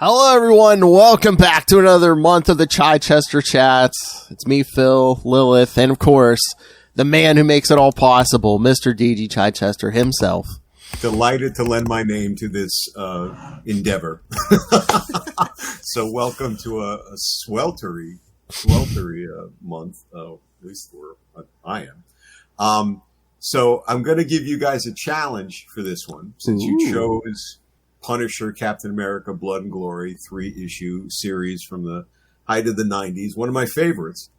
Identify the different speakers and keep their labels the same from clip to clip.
Speaker 1: Hello, everyone. Welcome back to another month of the Chichester Chats. It's me, Phil, Lilith, and of course, the man who makes it all possible, Mr. D.G. Chichester himself.
Speaker 2: Delighted to lend my name to this endeavor. So welcome to a sweltery month, at least I am. So I'm going to give you guys a challenge for this one, since you chose Punisher, Captain America, Blood and Glory, 3-issue series from the height of the 90s, one of my favorites.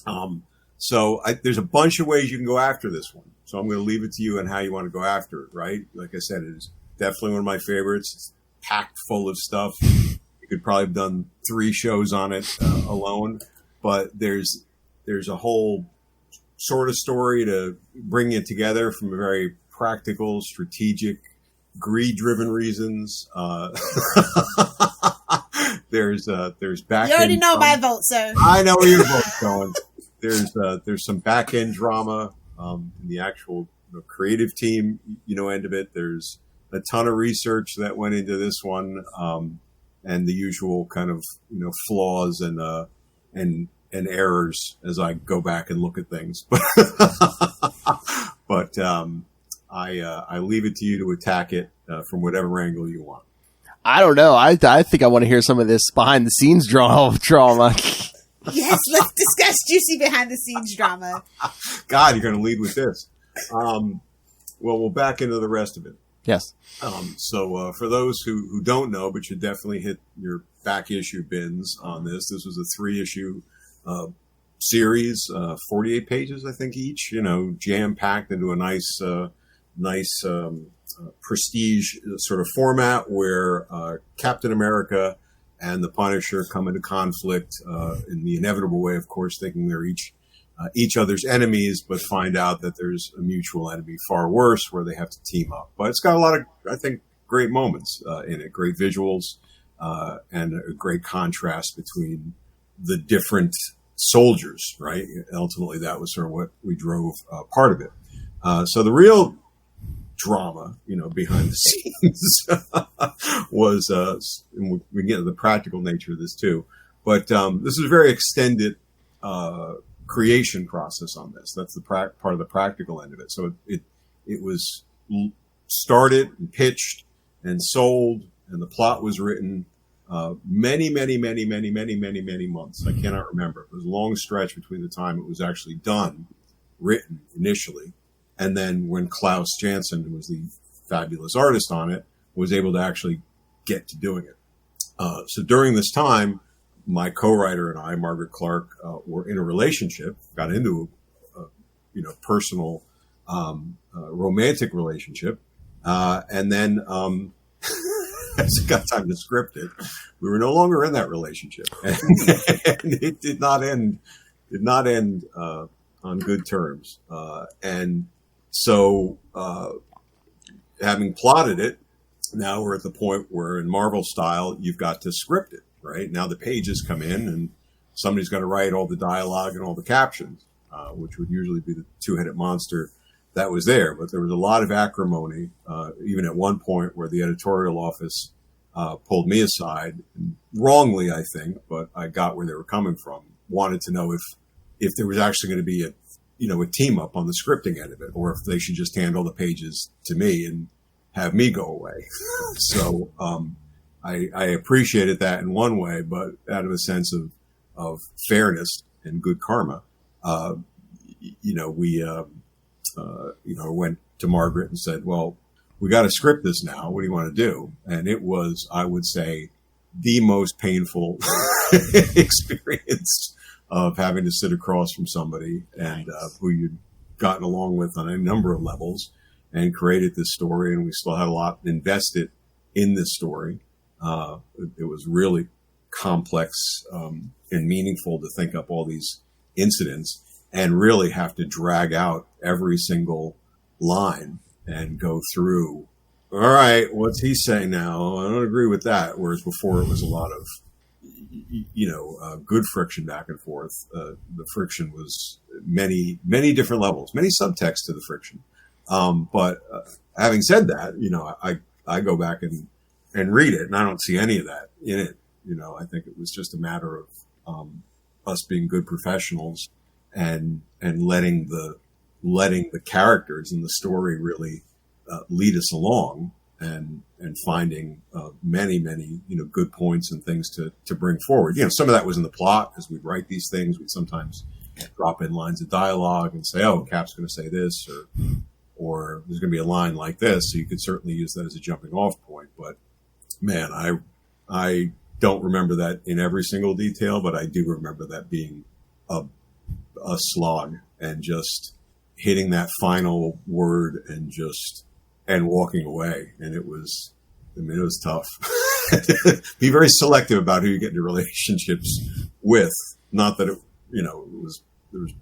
Speaker 2: There's a bunch of ways you can go after this one. So I'm going to leave it to you and how you want to go after it, right? Like I said, it is definitely one of my favorites. It's packed full of stuff. You could probably have done 3 shows on it alone, but there's a whole sort of story to bring it together from a very practical, strategic, greed-driven reasons. There's back.
Speaker 3: You already know my vote, sir.
Speaker 2: I know where your vote's going. There's some back end drama in the actual creative team, end of it. There's a ton of research that went into this one, and the usual kind of flaws and errors as I go back and look at things. But I leave it to you to attack it from whatever angle you want.
Speaker 1: I don't know. I think I want to hear some of this behind the scenes drama.
Speaker 3: Yes, let's discuss juicy behind the scenes drama.
Speaker 2: God, you're going to lead with this. Well, we'll back into the rest of it.
Speaker 1: Yes.
Speaker 2: So for those who don't know, but should definitely hit your back issue bins on this. This was a 3-issue series, 48 pages, I think, each, jam packed into a nice prestige sort of format where Captain America and the Punisher come into conflict in the inevitable way, of course, thinking they're each other's enemies, but find out that there's a mutual enemy far worse where they have to team up. But it's got a lot of, I think, great moments in it, great visuals, and a great contrast between the different soldiers, right? Ultimately, that was sort of what we drove part of it. So the real drama, behind the scenes was, and we get into the practical nature of this too, but this is a very extended creation process on this. That's the part of the practical end of it. So it was started and pitched and sold, and the plot was written many months. I cannot remember. It was a long stretch between the time it was actually done, written initially, and then when Klaus Janson, who was the fabulous artist on it, was able to actually get to doing it. So during this time, my co-writer and I, Margaret Clark, were in a relationship, got into a personal, romantic relationship. And then, as it got time to script it, we were no longer in that relationship. And it did not end on good terms. And so, having plotted it, now we're at the point where in Marvel style, you've got to script it, right? Now the pages come in and somebody's got to write all the dialogue and all the captions, which would usually be the two-headed monster that was there. But there was a lot of acrimony, even at one point where the editorial office pulled me aside, wrongly, I think, but I got where they were coming from, wanted to know if there was actually going to be a team up on the scripting end of it, or if they should just hand all the pages to me and have me go away. So, I appreciated that in one way, but out of a sense of fairness and good karma, we went to Margaret and said, well, we got to script this now. What do you want to do? And it was, I would say, the most painful experience of having to sit across from somebody and who you'd gotten along with on a number of levels and created this story. And we still had a lot invested in this story. It was really complex and meaningful to think up all these incidents and really have to drag out every single line and go through, all right, what's he saying now? I don't agree with that. Whereas before it was a lot of, good friction back and forth. The friction was many different levels, many subtexts to the friction. But having said that, I go back and and read it, and I don't see any of that in it. I think it was just a matter of us being good professionals and letting the characters in the story really lead us along and finding many good points and things to bring forward. Some of that was in the plot as we'd write these things. We'd sometimes drop in lines of dialogue and say, "Oh, Cap's going to say this," or there's going to be a line like this. So you could certainly use that as a jumping off point. But man, I don't remember that in every single detail, but I do remember that being a slog and just hitting that final word and walking away. And it was tough. Be very selective about who you get into relationships with. Not that there was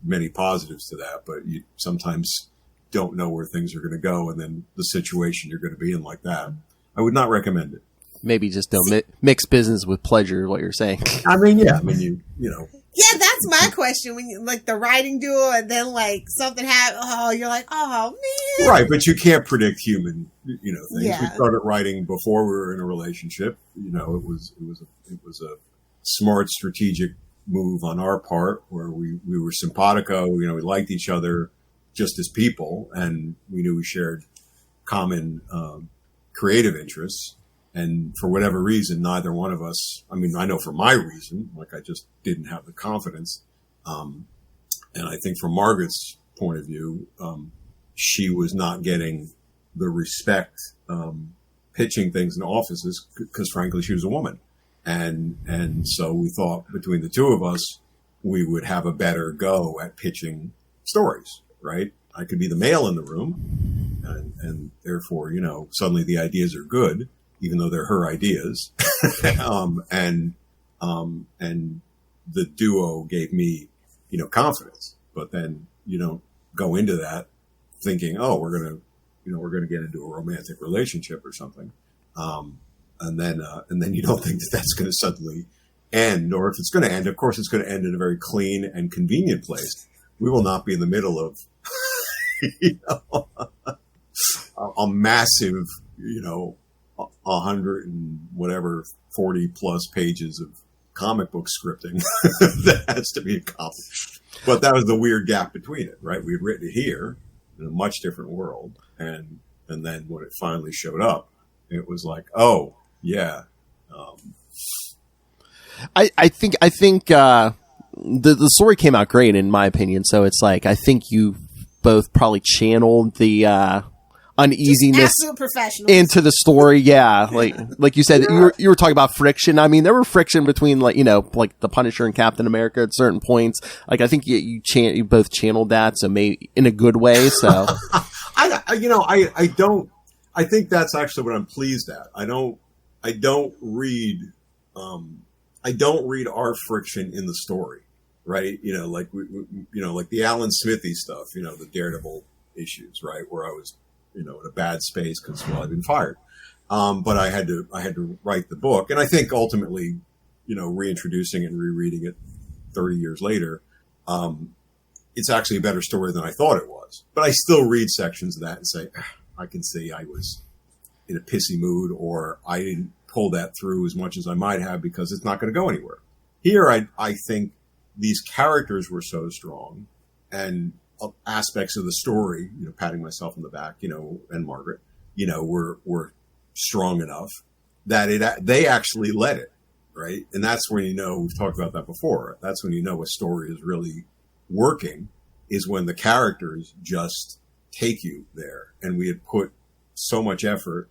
Speaker 2: many positives to that, but you sometimes don't know where things are going to go, and then the situation you're going to be in like that. I would not recommend it.
Speaker 1: Maybe just don't mix business with pleasure, what you're saying.
Speaker 3: Yeah, that's my question. When you like the writing duel, and then like something happens, you're like, oh man.
Speaker 2: Right, but you can't predict human, things.
Speaker 3: Yeah.
Speaker 2: We started writing before we were in a relationship. It was a smart, strategic move on our part, where we were simpatico. We liked each other just as people, and we knew we shared common creative interests. And for whatever reason, neither one of us, I know for my reason, like I just didn't have the confidence. And I think from Margaret's point of view, she was not getting the respect pitching things in offices because frankly, she was a woman. And so we thought between the two of us, we would have a better go at pitching stories, right? I could be the male in the room and therefore, suddenly the ideas are good, even though they're her ideas. And the duo gave me, confidence, but then you don't go into that thinking, oh, we're going to get into a romantic relationship or something. And then you don't think that that's going to suddenly end, or if it's going to end, of course, it's going to end in a very clean and convenient place. We will not be in the middle of, a massive, 100 and whatever 40 plus pages of comic book scripting that has to be accomplished. But that was the weird gap between it, right? We had written it here in a much different world, and then when it finally showed up, it was like, oh yeah.
Speaker 1: I think the story came out great in my opinion. So it's like I think you both probably channeled the uneasiness into the story. Yeah, like you said, you were talking about friction. There were friction between like the Punisher and Captain America at certain points. Like I think you both channeled that, so maybe in a good way. So I think that's actually what I'm pleased at. I don't read our friction in the story, right? Like like the Alan Smithy stuff, the Daredevil issues, right? Where I was, in a bad space because I'd been fired. But I had to write the book. And I think ultimately, reintroducing it and rereading it 30 years later, it's actually a better story than I thought it was. But I still read sections of that and say, I can see I was in a pissy mood, or I didn't pull that through as much as I might have because it's not going to go anywhere. Here, I think these characters were so strong and aspects of the story, patting myself on the back, and Margaret, were strong enough that they actually led it, right? And that's when we've talked about that before. That's when a story is really working, is when the characters just take you there. And we had put so much effort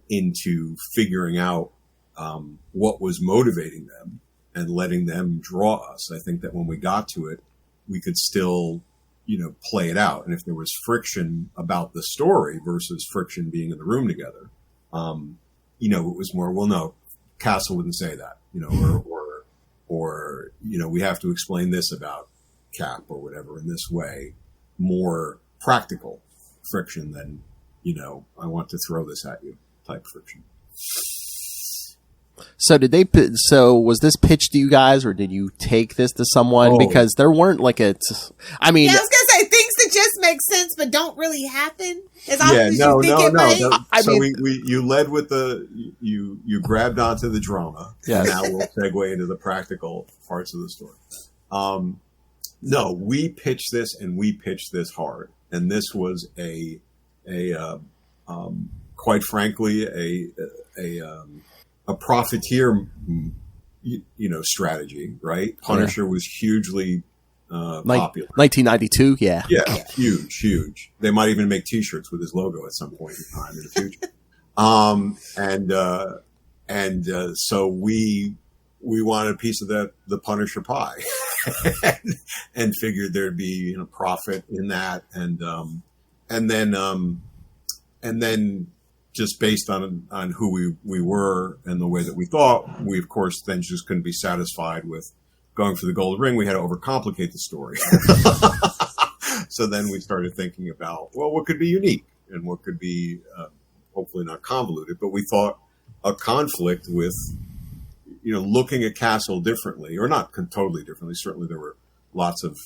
Speaker 1: into figuring out what was motivating them and letting them draw us. I think that when we got to it, we could still, play it out. And if there was friction about the story versus friction being in the room together, it was more, well, no, Castle wouldn't say that, or we have to explain this about Cap or whatever in this way, more practical friction than, I want to throw this at you type friction. So was this pitched to you guys, or did you take this to someone? Because there weren't I was
Speaker 3: gonna say things that just make sense but don't really happen?
Speaker 2: No.
Speaker 4: I
Speaker 2: So
Speaker 4: mean,
Speaker 2: you led with you grabbed onto the drama.
Speaker 4: Yes.
Speaker 2: And now we'll segue into the practical parts of the story. No, we pitched this and we pitched this hard, and this was quite frankly a profiteer strategy, right? Punisher was hugely popular.
Speaker 4: 1992, yeah.
Speaker 2: Yeah, huge. They might even make T-shirts with his logo at some point in time in the future. So we wanted a piece of the Punisher pie, and figured there'd be profit in that, and then just based on who we were and the way that we thought, we of course then just couldn't be satisfied with going for the gold ring. We had to overcomplicate the story. So then we started thinking about, well, what could be unique and what could be hopefully not convoluted, but we thought a conflict with, looking at Castle differently, or not totally differently. Certainly there were lots of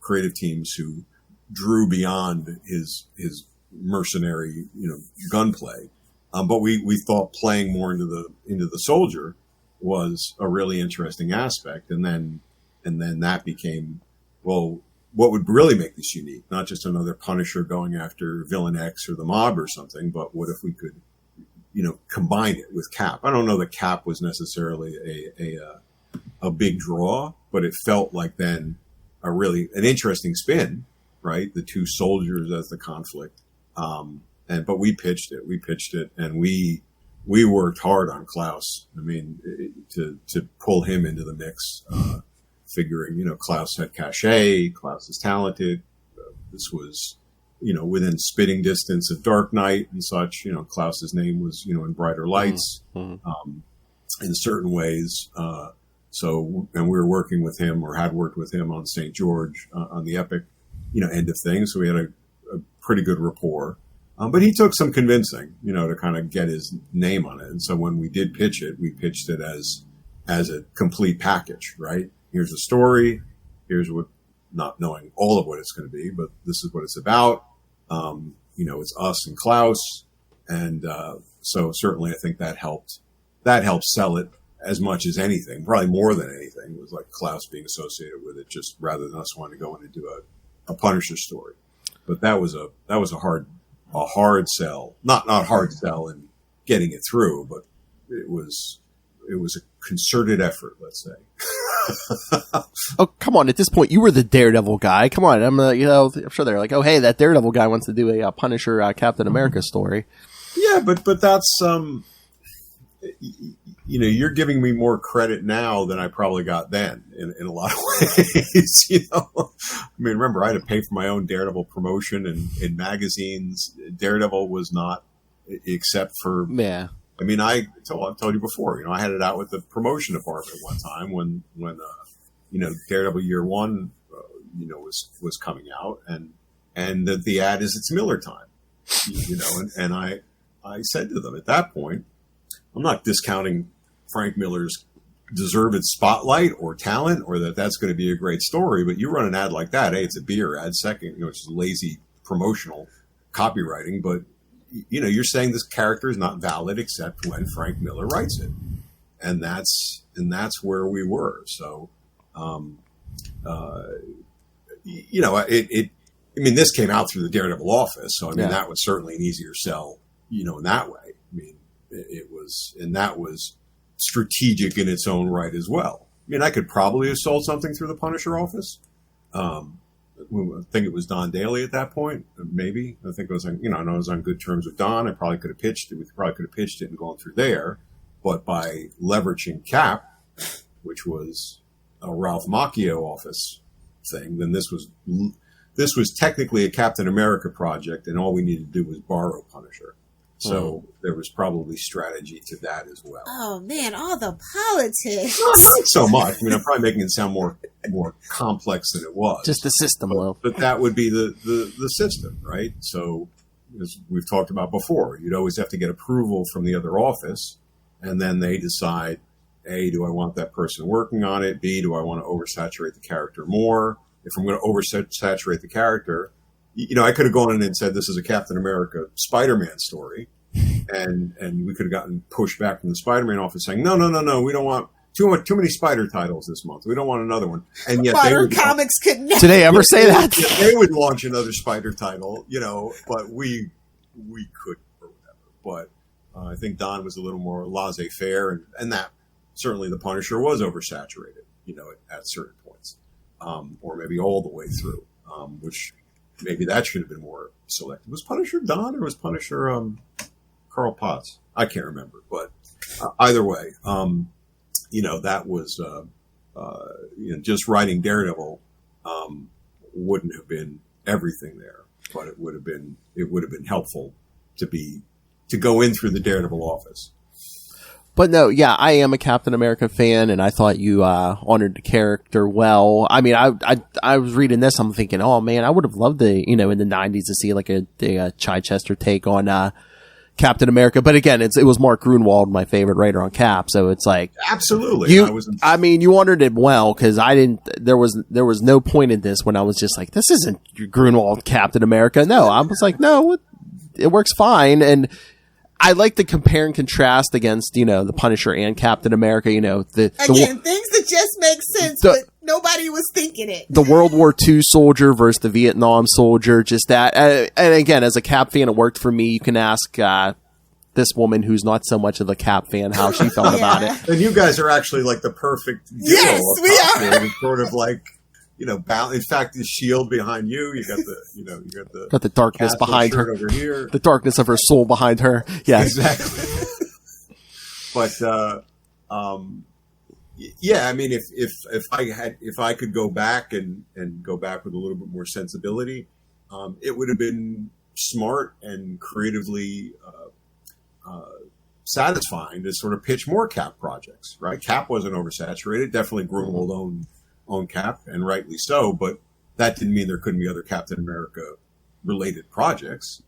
Speaker 2: creative teams who drew beyond his mercenary, gunplay. But we thought playing more into the soldier was a really interesting aspect. And then that became, well, what would really make this unique? Not just another Punisher going after Villain X or the mob or something, but what if we could, combine it with Cap? I don't know that Cap was necessarily a big draw, but it felt like then an interesting spin, right? The two soldiers as the conflict. But we pitched it, and we worked hard on Klaus. I mean, to pull him into the mix, figuring, Klaus had cachet, Klaus is talented. This was, within spitting distance of Dark Knight and such. Klaus's name was, in brighter lights, in certain ways. And we were working with him, or had worked with him on St. George, on the Epic, end of things. So we had a pretty good rapport. But he took some convincing, to kind of get his name on it. And so when we did pitch it, we pitched it as a complete package, right? Here's the story. Here's what, not knowing all of what it's going to be, but this is what it's about. It's us and Klaus. And so certainly I think that helped sell it as much as anything, probably more than anything. It was like Klaus being associated with it, just rather than us wanting to go in and do a Punisher story. But that was a hard sell, not hard sell in getting it through, but it was a concerted effort, let's say.
Speaker 4: Oh, come on. At this point, you were the Daredevil guy. Come on. I'm sure they're like, oh, hey, that Daredevil guy wants to do a Punisher Captain America story.
Speaker 2: Yeah, but that's, you're giving me more credit now than I probably got then in a lot of ways. I mean, remember, I had to pay for my own Daredevil promotion in magazines. Daredevil was not, except for,
Speaker 4: yeah.
Speaker 2: I mean, I've told you before, I had it out with the promotion department one time when Daredevil Year One, was coming out, and the ad is it's Miller time, and I said to them at that point, I'm not discounting Frank Miller's deserved spotlight or talent, or that's going to be a great story, but you run an ad like that, it's a beer ad. Second, it's just lazy promotional copywriting, but you're saying this character is not valid except when Frank Miller writes it, and that's where we were. So, this came out through the Daredevil office, so that was certainly an easier sell, in that way. I mean, it was, and that was strategic in its own right as well. I mean, I could probably have sold something through the Punisher office. I think it was Don Daly at that point, maybe. I think it was, I was on good terms with Don. I probably could have pitched it. We probably could have pitched it and gone through there. But by leveraging Cap, which was a Ralph Macchio office thing, then this was technically a Captain America project, and all we needed to do was borrow Punisher. So there was probably strategy to that as well.
Speaker 3: Oh man, all the politics.
Speaker 2: Not so much. I mean, I'm probably making it sound more complex than it was.
Speaker 4: Just the system,
Speaker 2: but that would be the system, right? So as we've talked about before, you'd always have to get approval from the other office, and then they decide, A, do I want that person working on it? B, do I want to oversaturate the character more? If I'm going to oversaturate the character, I could have gone in and said this is a Captain America Spider-Man story, and we could have gotten pushed back from the Spider-Man office saying, no, we don't want too many Spider titles this month. We don't want another one. And yet
Speaker 3: Spider Comics could never.
Speaker 4: Did they ever say that?
Speaker 2: They would launch another Spider title, but we couldn't or whatever. But I think Don was a little more laissez-faire, and that certainly the Punisher was oversaturated, at certain points, or maybe all the way through, which maybe that should have been more selective. Was Punisher Don or was Punisher Carl Potts? I can't remember, but either way, that was just writing Daredevil wouldn't have been everything there, but it would have been helpful to go in through the Daredevil office.
Speaker 4: But no, yeah, I am a Captain America fan, and I thought you honored the character well. I mean, I was reading this, I'm thinking, oh man, I would have loved in the 90s to see like a Chichester take on Captain America. But again, it was Mark Gruenwald, my favorite writer on Cap, so it's like
Speaker 2: absolutely.
Speaker 4: You honored it well, because there was no point in this when I was just like, this isn't Gruenwald Captain America. No, I was like, no, it works fine. And I like the compare and contrast against, the Punisher and Captain America, things
Speaker 3: that just make sense, but nobody was thinking it.
Speaker 4: The World War II soldier versus the Vietnam soldier, just that. And again, as a Cap fan, it worked for me. You can ask this woman who's not so much of a Cap fan how she felt about it.
Speaker 2: And you guys are actually like the perfect deal.
Speaker 3: Yes, we are.
Speaker 2: Sort of like, in fact, the shield behind you, you got
Speaker 4: the darkness behind her
Speaker 2: over here,
Speaker 4: the darkness of her soul behind her. Yes,
Speaker 2: exactly. But yeah, I mean, if I could go back and go back with a little bit more sensibility, it would have been smart and creatively satisfying to sort of pitch more Cap projects. Right, Cap wasn't oversaturated. Definitely Gruenwald own Cap, and rightly so, but that didn't mean there couldn't be other Captain America related projects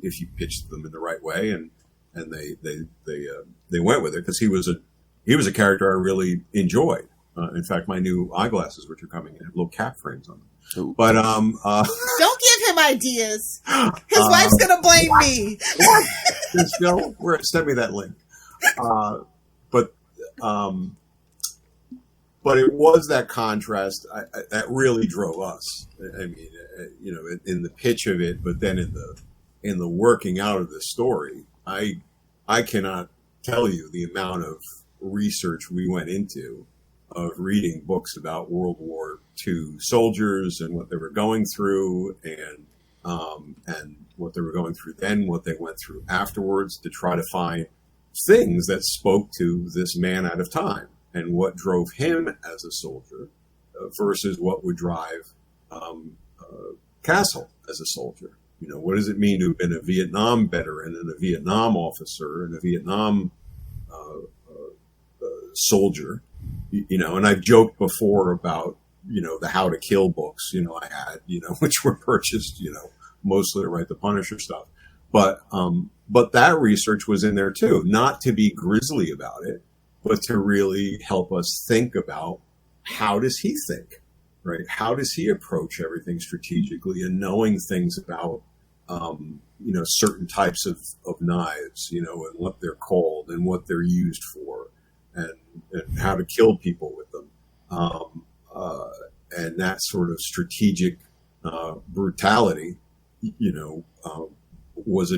Speaker 2: if you pitched them in the right way, and they went with it, because he was a character I really enjoyed. In fact, my new eyeglasses, which are coming in, have little Cap frames on them.
Speaker 4: Ooh.
Speaker 2: But
Speaker 3: don't give him ideas. His wife's gonna blame me.
Speaker 2: Send me that link. But it was that contrast that really drove us. I mean, in the pitch of it, but then in the working out of the story, I cannot tell you the amount of research we went into of reading books about World War II soldiers and what they were going through, and what they were going through then, what they went through afterwards, to try to find things that spoke to this man out of time, and what drove him as a soldier versus what would drive Castle as a soldier. What does it mean to have been a Vietnam veteran and a Vietnam officer and a Vietnam soldier? And I've joked before about, the How to Kill books, I had, which were purchased, mostly to write the Punisher stuff. But that research was in there too, not to be grisly about it, but to really help us think about, how does he think, right? How does he approach everything strategically, and knowing things about, certain types of knives, and what they're called and what they're used for, and how to kill people with them. And that sort of strategic brutality, was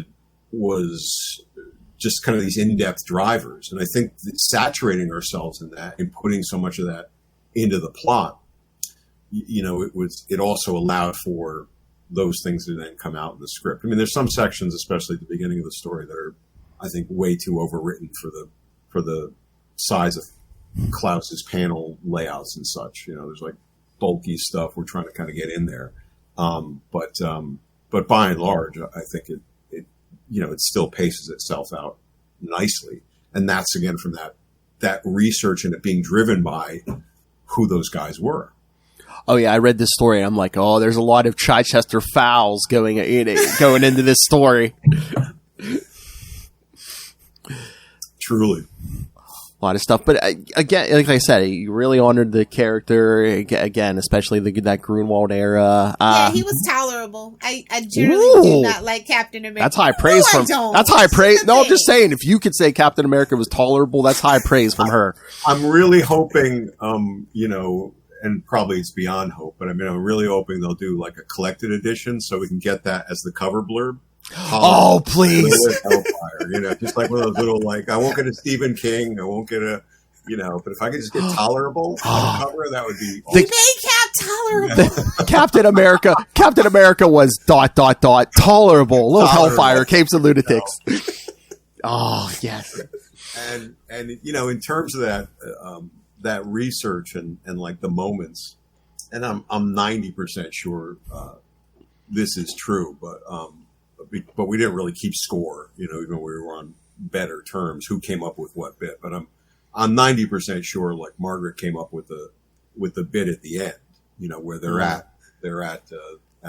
Speaker 2: just kind of these in-depth drivers. And I think that saturating ourselves in that and putting so much of that into the plot, it also allowed for those things to then come out in the script. I mean, there's some sections, especially at the beginning of the story, that are, I think, way too overwritten for the size of Klaus's panel layouts and such. There's like bulky stuff we're trying to kind of get in there. But by and large, I think it still paces itself out nicely. And that's, again, from that research and it being driven by who those guys were.
Speaker 4: Oh yeah, I read this story and I'm like, oh, there's a lot of Chichester fouls going into this story.
Speaker 2: Truly.
Speaker 4: a lot of stuff. But again, like I said, you really honored the character again, especially that Grunwald era.
Speaker 3: Yeah, he was tolerable. I generally do not like Captain America.
Speaker 4: That's high praise from. That's high praise. No, I'm just saying, if you could say Captain America was tolerable, that's high praise from her.
Speaker 2: I'm really hoping, and probably it's beyond hope, but I mean, I'm really hoping they'll do like a collected edition so we can get that as the cover blurb.
Speaker 4: Oh, please.
Speaker 2: Hellfire, just like one of those little, like, I won't get a Stephen King, I won't get a, but if I could just get tolerable on the cover, that would be awesome.
Speaker 3: They made Cap tolerable.
Speaker 4: Captain America was ... tolerable. Little Hellfire, Capes and Lunatics. No. Oh, yes.
Speaker 2: And in terms of that research and like the moments, and I'm 90% sure this is true, but we didn't really keep score, even when we were on better terms, who came up with what bit. But I'm 90% sure, like, Margaret came up with the bit at the end, where they're at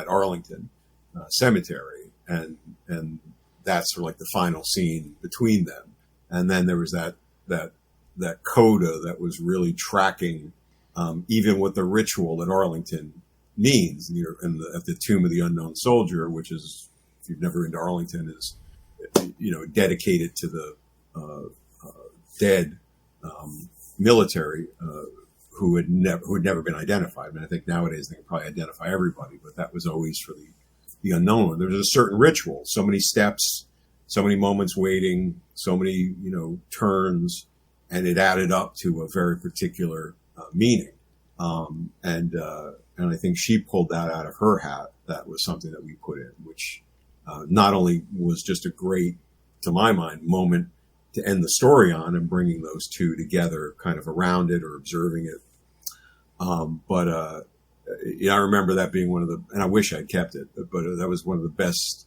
Speaker 2: Arlington Cemetery, and that's sort of like the final scene between them. And then there was that coda that was really tracking even what the ritual at Arlington means, at the Tomb of the Unknown Soldier, which is, if you've never been to Arlington, is dedicated to the dead military who had never been identified. I mean, I think nowadays they can probably identify everybody, but that was always for the unknown one. There was a certain ritual, so many steps, so many moments waiting, so many turns, and it added up to a very particular meaning. And I think she pulled that out of her hat. That was something that we put in, which not only was just a great, to my mind, moment to end the story on and bringing those two together kind of around it or observing it. But I remember that being one of the, and I wish I'd kept it, but that was one of the best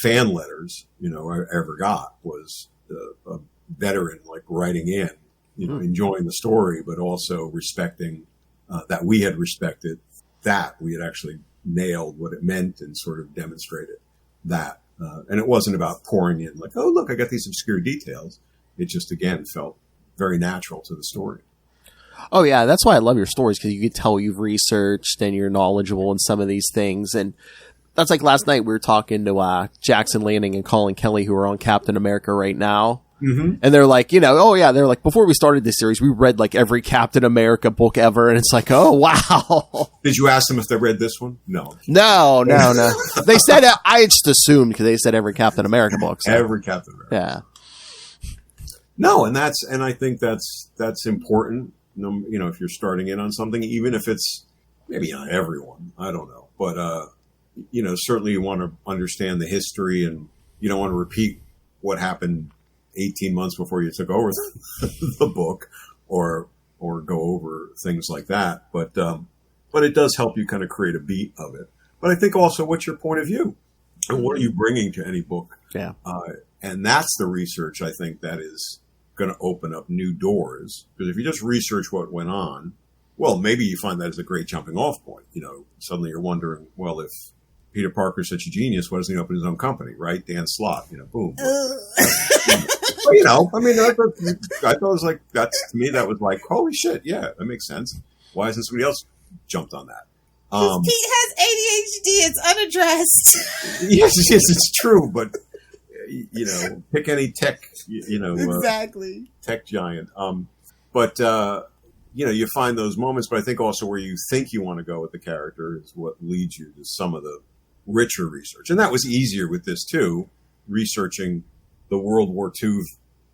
Speaker 2: fan letters, I ever got, was a veteran like writing in, enjoying the story, but also respecting that we had respected that we had actually nailed what it meant and sort of demonstrated that. And it wasn't about pouring in like, oh, look, I got these obscure details. It just, again, felt very natural to the story.
Speaker 4: Oh, yeah. That's why I love your stories, because you can tell you've researched and you're knowledgeable in some of these things. And that's like last night we were talking to Jackson Lanning and Colin Kelly, who are on Captain America right now. Mm-hmm. And they're like, they're like, before we started this series, we read like every Captain America book ever. And it's like, oh, wow.
Speaker 2: Did you ask them if they read this one? No.
Speaker 4: No. They said, I just assumed, because they said every Captain America book. So.
Speaker 2: Every Captain America.
Speaker 4: Yeah.
Speaker 2: No. And I think that's important. If you're starting in on something, even if it's maybe not everyone, I don't know. But, certainly you want to understand the history, and you don't want to repeat what happened 18 months before you took over the book or go over things like that. But it does help you kind of create a beat of it. But I think also, what's your point of view and what are you bringing to any book?
Speaker 4: Yeah.
Speaker 2: And that's the research, I think, that is going to open up new doors. Because if you just research what went on, well, maybe you find that as a great jumping off point. Suddenly you're wondering, well, if Peter Parker's such a genius, why doesn't he open his own company, right? Dan Slott, boom. I mean, I thought it was like, to me, that was like, holy shit, yeah, that makes sense. Why hasn't somebody else jumped on that?
Speaker 3: Pete has ADHD, it's unaddressed.
Speaker 2: Yes, it's true, but, pick any tech,
Speaker 3: exactly.
Speaker 2: Tech giant. But you find those moments, but I think also where you think you want to go with the character is what leads you to some of the richer research. And that was easier with this too, researching the World War II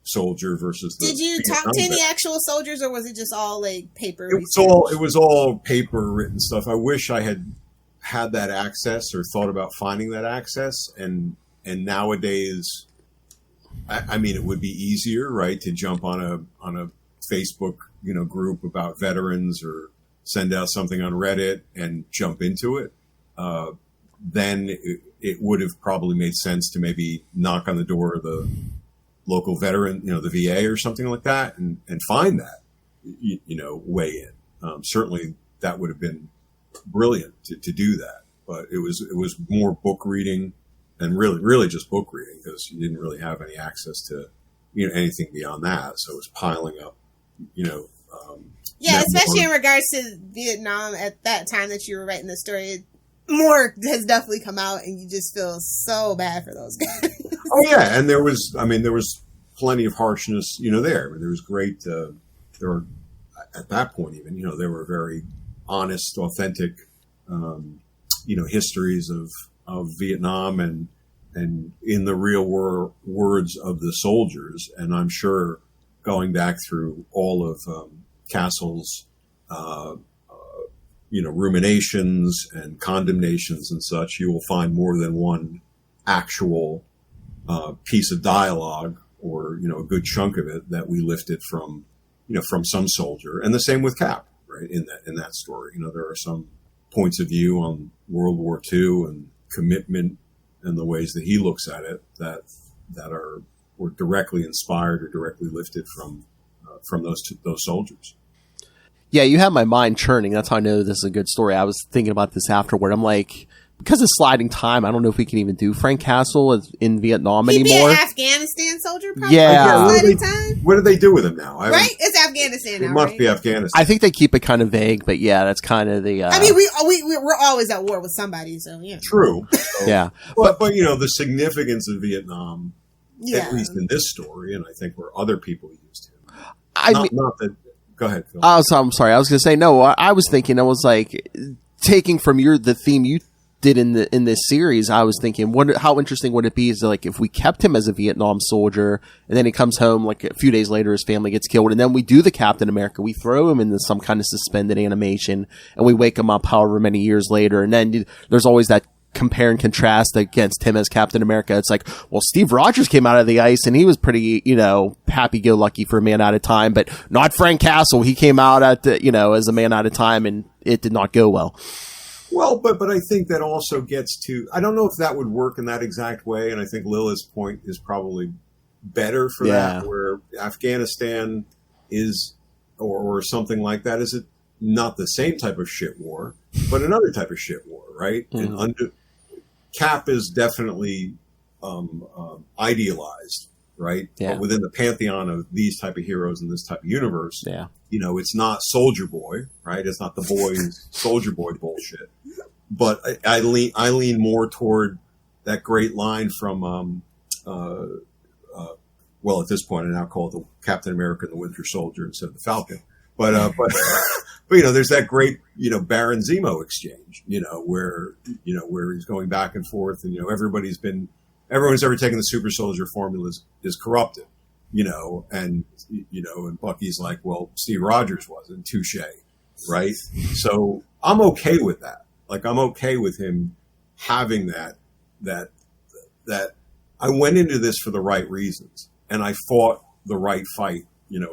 Speaker 2: soldier versus the...
Speaker 3: Did you talk to any actual soldiers, or was it just all like paper
Speaker 2: research? It was all paper written stuff. I wish I had that access or thought about finding that access. And nowadays, I mean, it would be easier, right, to jump on a Facebook, group about veterans, or send out something on Reddit and jump into it. Then it would have probably made sense to maybe knock on the door of the local veteran, the VA or something like that, and find that, way in. Certainly that would have been brilliant to do that, but it was more book reading, and really just book reading, because you didn't really have any access to anything beyond that. So it was piling up,
Speaker 3: Yeah, especially in regards to Vietnam at that time that you were writing the story. More has definitely come out, and you just feel so bad for those guys.
Speaker 2: Oh yeah, and there was plenty of harshness, there. I mean, there was great. There were at that point even, there were very honest, authentic, histories of Vietnam and in the real words of the soldiers. And I'm sure going back through all of Castle's, ruminations and condemnations and such, you will find more than one actual piece of dialogue or, a good chunk of it that we lifted from some soldier. And the same with Cap, right? In that story, there are some points of view on World War II and commitment and the ways that he looks at it that were directly inspired or directly lifted from those soldiers.
Speaker 4: Yeah, you have my mind churning. That's how I know this is a good story. I was thinking about this afterward. I'm like, because of sliding time, I don't know if we can even do Frank Castle in Vietnam anymore.
Speaker 3: He'd be an Afghanistan soldier, probably.
Speaker 4: Yeah.
Speaker 2: What do they do with him now?
Speaker 3: Right? It's Afghanistan now,
Speaker 2: It must be Afghanistan.
Speaker 4: I think they keep it kind of vague, but yeah, that's kind of the...
Speaker 3: I mean, we're always at war with somebody, so yeah.
Speaker 2: True.
Speaker 4: Yeah.
Speaker 2: But the significance of Vietnam, at least in this story, and I think where other people used him. Not that... Go ahead, Phil.
Speaker 4: I'm sorry. I was going to say, no, I was thinking, I was like, taking from the theme you did in this series, I was thinking, how interesting would it be is like if we kept him as a Vietnam soldier and then he comes home like a few days later, his family gets killed, and then we do the Captain America, we throw him into some kind of suspended animation and we wake him up however many years later, and then there's always that compare and contrast against him as Captain America. It's like, well, Steve Rogers came out of the ice and he was pretty, happy-go-lucky for a man at a time, but not Frank Castle. He came out as a man at a time, and it did not go well.
Speaker 2: Well, but I think that also gets to, I don't know if that would work in that exact way, and I think Lilith's point is probably better for that, where Afghanistan is, or something like that, is not the same type of shit war, but another type of shit war, right? Mm-hmm. And Cap is definitely idealized, right?
Speaker 4: Yeah.
Speaker 2: But within the pantheon of these type of heroes in this type of universe, it's not Soldier Boy, right? It's not the boys Soldier Boy bullshit. But I lean more toward that great line from, well, at this point I now call it the Captain America and the Winter Soldier instead of the Falcon. But there's that great, Baron Zemo exchange, where he's going back and forth, and, everyone's ever taken the super soldier formula is corrupted, and Bucky's like, well, Steve Rogers wasn't, touche, right? So I'm okay with that. Like, I'm okay with him having that I went into this for the right reasons, and I fought the right fight,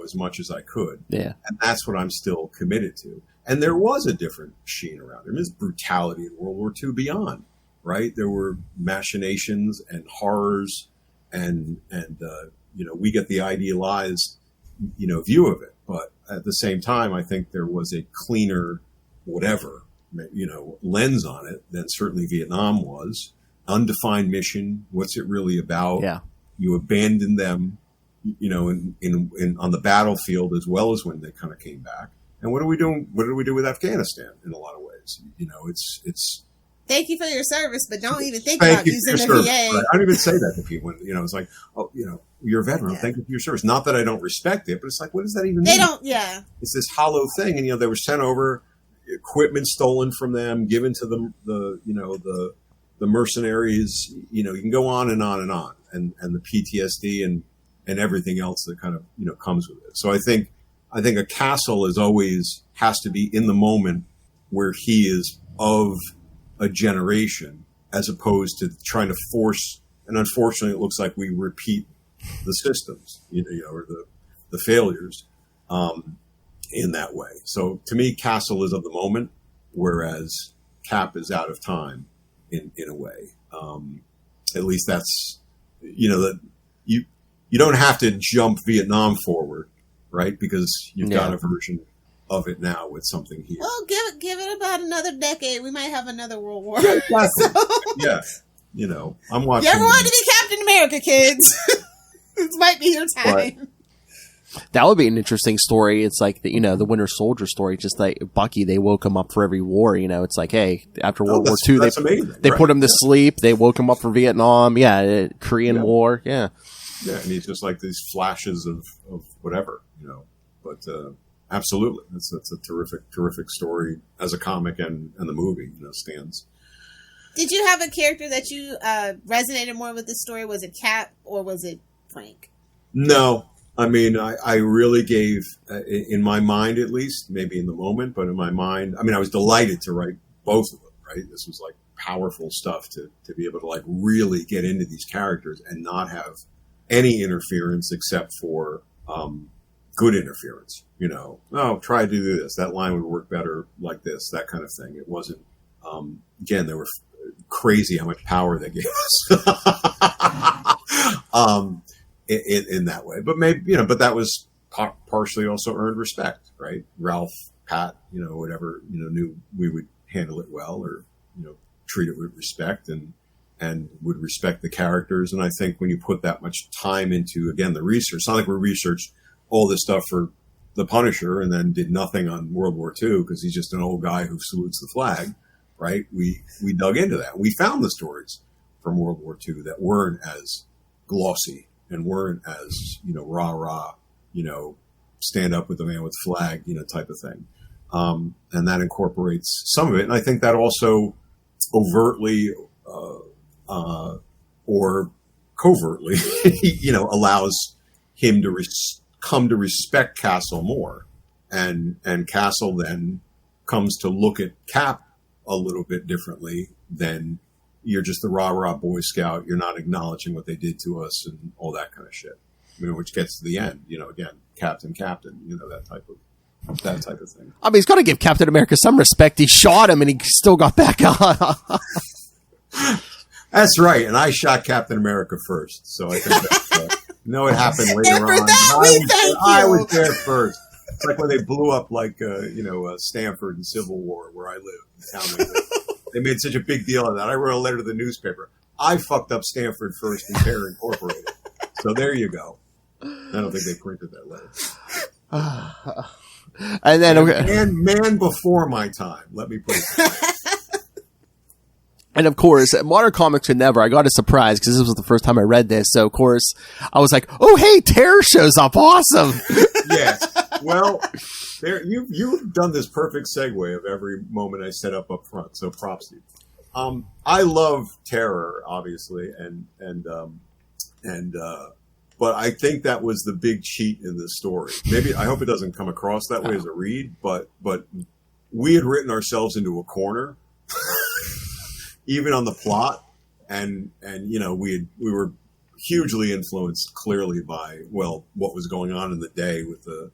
Speaker 2: as much as I could.
Speaker 4: Yeah.
Speaker 2: And that's what I'm still committed to. And there was a different sheen around him. There's brutality in World War II beyond, right? There were machinations and horrors and we get the idealized, view of it. But at the same time, I think there was a cleaner, lens on it than certainly Vietnam was. Undefined mission. What's it really about?
Speaker 4: Yeah.
Speaker 2: You abandon them, in on the battlefield as well as when they kind of came back. And what are we doing? What do we do with Afghanistan in a lot of ways? It's.
Speaker 3: Thank you for your service, but don't even think about using the VA.
Speaker 2: Right. I don't even say that to people. It's like, oh, you're a veteran. Yeah. Thank you for your service. Not that I don't respect it, but it's like, what does that even mean?
Speaker 3: They don't. Yeah.
Speaker 2: It's this hollow thing, and they were sent over, equipment stolen from them, given to the mercenaries. You can go on and on and on, and the PTSD and everything else that kind of comes with it. So I think a Castle has to be in the moment where he is of a generation, as opposed to trying to force. And unfortunately, it looks like we repeat the systems, or the failures in that way. So to me, Castle is of the moment, whereas Cap is out of time in a way. At least that's that you don't have to jump Vietnam forward, right? Because you've got a version of it now with something here.
Speaker 3: Well, give it about another decade. We might have another World War.
Speaker 2: Yeah, exactly. Yeah. I'm watching.
Speaker 3: You ever wanted to be Captain America, kids? This might be your time.
Speaker 4: That would be an interesting story. It's like the Winter Soldier story. Just like Bucky, they woke him up for every war. It's like, hey, after World War II, they put him to sleep. They woke him up for Vietnam. Yeah, Korean War. Yeah.
Speaker 2: Yeah, and he's just like these flashes of whatever, But absolutely, it's a terrific story as a comic and the movie, stands.
Speaker 3: Did you have a character that you resonated more with the story? Was it Cap or was it Frank?
Speaker 2: No, I mean, I really gave, in my mind at least, maybe in the moment, but in my mind, I mean, I was delighted to write both of them, right? This was like powerful stuff to be able to like really get into these characters and not have any interference except for good interference, try to do this. That line would work better like this, that kind of thing. It wasn't, again, they were crazy how much power they gave us in that way. But maybe, but that was partially also earned respect, right? Ralph, Pat, whatever, knew we would handle it well or, treat it with respect and would respect the characters. And I think when you put that much time into, again, the research, it's not like we researched all this stuff for the Punisher and then did nothing on World War II because he's just an old guy who salutes the flag, right? We dug into that. We found the stories from World War II that weren't as glossy and weren't as, rah-rah, stand up with the man with the flag, type of thing. And that incorporates some of it. And I think that also overtly or covertly, allows him to come to respect Castle more. And Castle then comes to look at Cap a little bit differently than you're just the rah-rah Boy Scout. You're not acknowledging what they did to us and all that kind of shit. Which gets to the end, again, Captain, that type of thing.
Speaker 4: I mean, he's got to give Captain America some respect. He shot him and he still got back on.
Speaker 2: That's right. And I shot Captain America first. So I think that, it happened later
Speaker 3: and for
Speaker 2: on.
Speaker 3: That,
Speaker 2: I was there first. It's like when they blew up Stanford in Civil War where I live, the town I live. They made such a big deal of that. I wrote a letter to the newspaper. I fucked up Stanford first and Terror Incorporated. So there you go. I don't think they printed that letter.
Speaker 4: And then
Speaker 2: man before my time. Let me put it that way.
Speaker 4: And of course, Modern Comics Could Never, I got a surprise because this was the first time I read this. So of course, I was like, oh, hey, Terror shows up. Awesome.
Speaker 2: Yes. Well, you've done this perfect segue of every moment I set up front. So props to you. I love Terror, obviously. But I think that was the big cheat in this story. Maybe, I hope it doesn't come across that way as a read, but we had written ourselves into a corner. Even on the plot, and we were hugely influenced clearly by what was going on in the day with the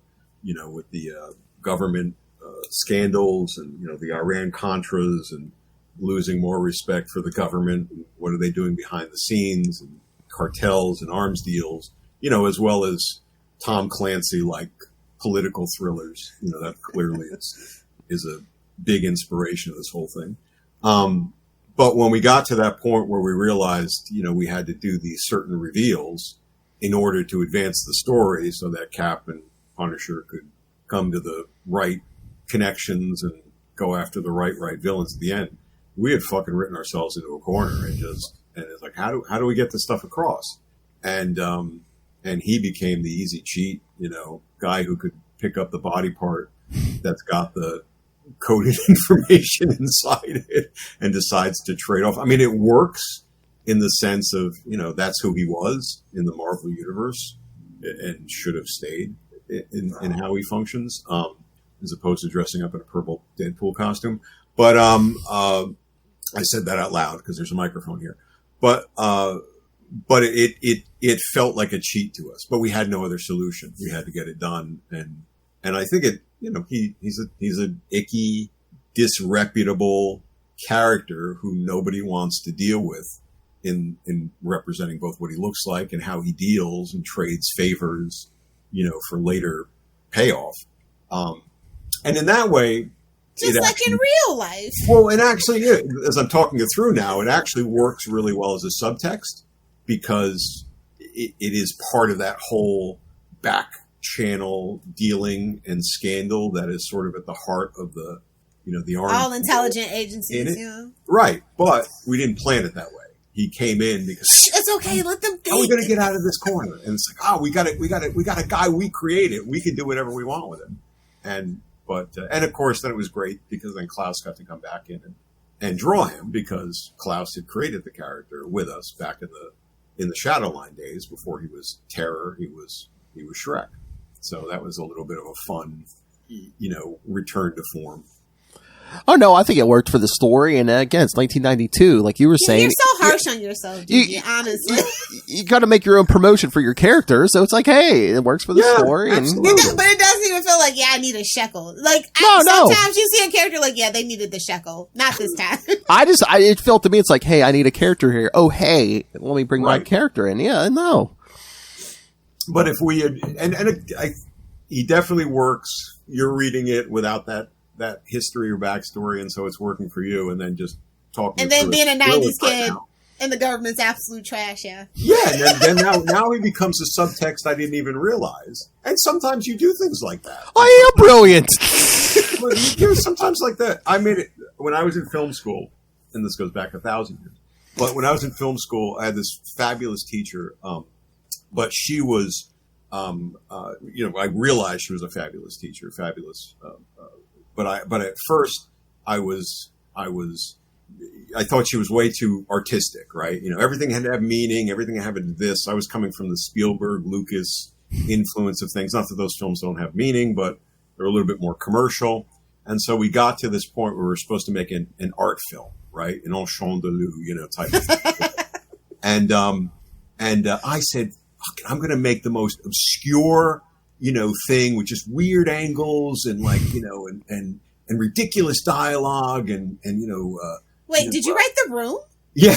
Speaker 2: government scandals and the Iran Contras and losing more respect for the government. And what are they doing behind the scenes and cartels and arms deals? As well as Tom Clancy like political thrillers. That clearly is a big inspiration of this whole thing. But when we got to that point where we realized, we had to do these certain reveals in order to advance the story so that Cap and Punisher could come to the right connections and go after the right villains at the end, we had fucking written ourselves into a corner and it's like, how do we get this stuff across? And he became the easy cheat, guy who could pick up the body part that's got the coded information inside it and decides to trade off. I mean, it works in the sense of, that's who he was in the Marvel universe and should have stayed in how he functions, as opposed to dressing up in a purple Deadpool costume. But I said that out loud because there's a microphone here. But it felt like a cheat to us, but we had no other solution. We had to get it done. And I think he's an icky, disreputable character who nobody wants to deal with in representing both what he looks like and how he deals and trades favors, for later payoff. And in that way,
Speaker 3: just like actually, in real life.
Speaker 2: Well, and actually, as I'm talking it through now, it actually works really well as a subtext because it is part of that whole back channel dealing and scandal that is sort of at the heart of the, the armed
Speaker 3: all intelligent agencies,
Speaker 2: right? But we didn't plan it that way. He came in because
Speaker 3: it's okay. Let them think.
Speaker 2: How are we going to get out of this corner? And it's like, we got a guy we created. We can do whatever we want with him. And of course, then it was great because then Klaus got to come back in and draw him because Klaus had created the character with us back in the Shadowline days before he was Terror. He was Shrek. So that was a little bit of a fun, return to form.
Speaker 4: Oh no, I think it worked for the story, and again, it's 1992, like you were saying.
Speaker 3: You're so harsh on yourself, Gigi, honestly.
Speaker 4: You got to make your own promotion for your character, so it's like, hey, it works for the story.
Speaker 3: But it doesn't even feel like, I need a shekel. Like, sometimes you see a character like, they needed the shekel. Not this time.
Speaker 4: It felt to me, it's like, hey, I need a character here. Oh, hey, let me bring my character in. Yeah, no.
Speaker 2: But if we had, he definitely works. You're reading it without that history or backstory, and so it's working for you, and then just talking.
Speaker 3: And then being a 90s kid and the government's absolute trash,
Speaker 2: and then now he becomes a subtext I didn't even realize. And sometimes you do things like that.
Speaker 4: I am brilliant.
Speaker 2: Sometimes like that. I made it when I was in film school, and this goes back 1,000 years. But when I was in film school, I had this fabulous teacher, but she was, I realized she was a fabulous teacher, But at first, I thought she was way too artistic, right? Everything had to have meaning. Everything had to have this. I was coming from the Spielberg, Lucas influence of things. Not that those films don't have meaning, but they're a little bit more commercial. And so we got to this point where we were supposed to make an art film, right? An enchant de lou, type of thing. And I said, fuck it, I'm going to make the most obscure thing with just weird angles and and ridiculous dialogue and
Speaker 3: Wait, did you write The Room?
Speaker 2: Yeah.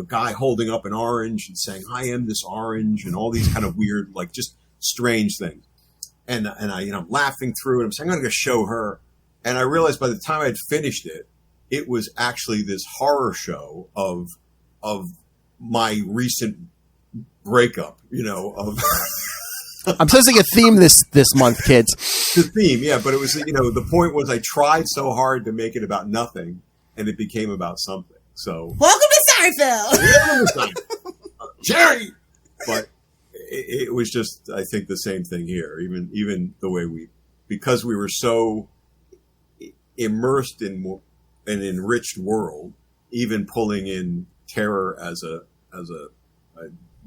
Speaker 2: Guy holding up an orange and saying, I am this orange, and all these kind of weird, just strange things. And I'm laughing through it. I'm saying, I'm going to show her. And I realized by the time I'd finished it, it was actually this horror show of my recent breakup, of
Speaker 4: I'm sensing a theme this month, kids.
Speaker 2: The theme, yeah, but it was, the point was I tried so hard to make it about nothing, and it became about something. So
Speaker 3: welcome to Seinfeld,
Speaker 2: Jerry. But it was just, I think, the same thing here. Even the way because we were so immersed in an enriched world, even pulling in Terror as a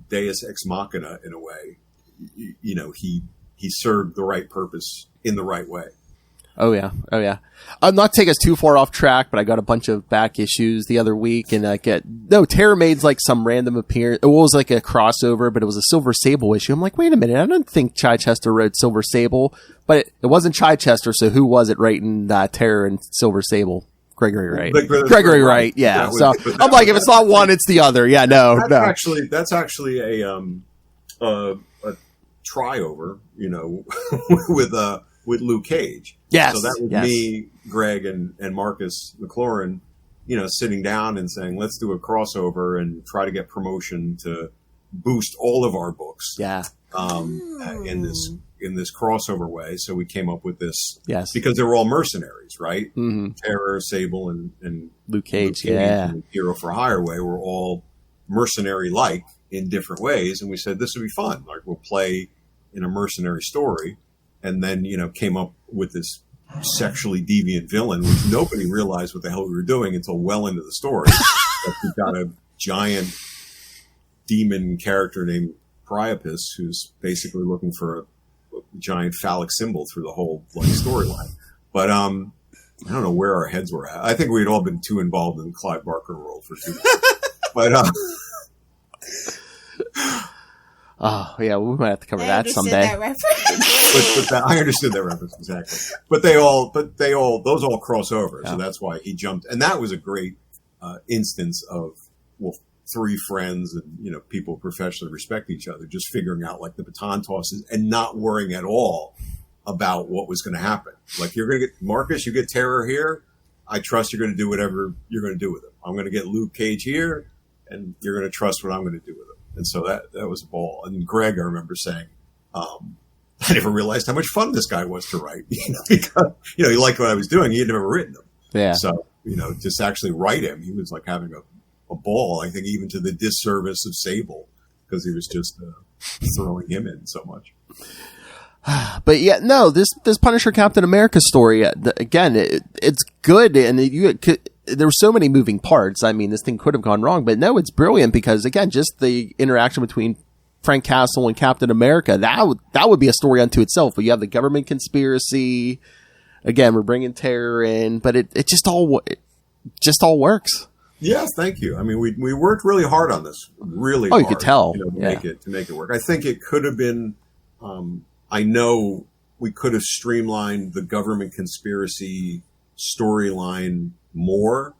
Speaker 2: Deus ex machina in a way, he served the right purpose in the right way.
Speaker 4: Oh yeah. I'm not taking us too far off track, but I got a bunch of back issues the other week, and Terror made some random appearance. It was like a crossover, but it was a Silver Sable issue. I'm like, wait a minute, I don't think Chichester wrote Silver Sable, but it wasn't Chichester, so who was it writing Terror and Silver Sable? Gregory Wright. Gregory Wright, yeah. So I'm like, if it's not one, it's the other. Yeah, no.
Speaker 2: That's actually a tryover, with Luke Cage.
Speaker 4: Yes.
Speaker 2: So that was me, Greg, and Marcus McLaurin, sitting down and saying, let's do a crossover and try to get promotion to boost all of our books.
Speaker 4: Yeah.
Speaker 2: In this crossover way. So we came up with this.
Speaker 4: Yes.
Speaker 2: Because they were all mercenaries, right?
Speaker 4: Mm-hmm.
Speaker 2: Terror, Sable, and
Speaker 4: Luke Cage, yeah.
Speaker 2: And Hero for Hire Way were all mercenary-like in different ways. And we said, this would be fun. We'll play in a mercenary story. And then, came up with this sexually deviant villain, which nobody realized what the hell we were doing until well into the story. But we've got a giant demon character named Priapus who's basically looking for a giant phallic symbol through the whole storyline. But I don't know where our heads were at. I think we'd all been too involved in the Clive Barker role for too long. But
Speaker 4: oh yeah, we might have to cover that someday.
Speaker 3: That reference.
Speaker 2: I understood that reference exactly. But those all cross over. Yeah. So that's why he jumped, and that was a great instance of three friends and people professionally respect each other, just figuring out the baton tosses and not worrying at all about what was going to happen. You're going to get Marcus, you get Terror here. I trust you're going to do whatever you're going to do with him. I'm going to get Luke Cage here, and you're going to trust what I'm going to do with them. And so that was a ball. And Greg, I remember saying, I never realized how much fun this guy was to write, because, he liked what I was doing. He had never written them.
Speaker 4: Yeah.
Speaker 2: So, just actually write him, he was like having a ball, I think, even to the disservice of Sable, because he was just throwing him in so much.
Speaker 4: But yeah, no, this Punisher Captain America story, again, it's good, and there were so many moving parts. I mean, this thing could have gone wrong, but no, it's brilliant because, again, just the interaction between Frank Castle and Captain America, that would be a story unto itself. But you have the government conspiracy. Again, we're bringing terror in, but it just all works.
Speaker 2: Yes, thank you. I mean, we worked really hard on this, really.
Speaker 4: Oh,
Speaker 2: hard,
Speaker 4: you could tell.
Speaker 2: To make it work. I think it could have been. I know we could have streamlined the government conspiracy storyline more.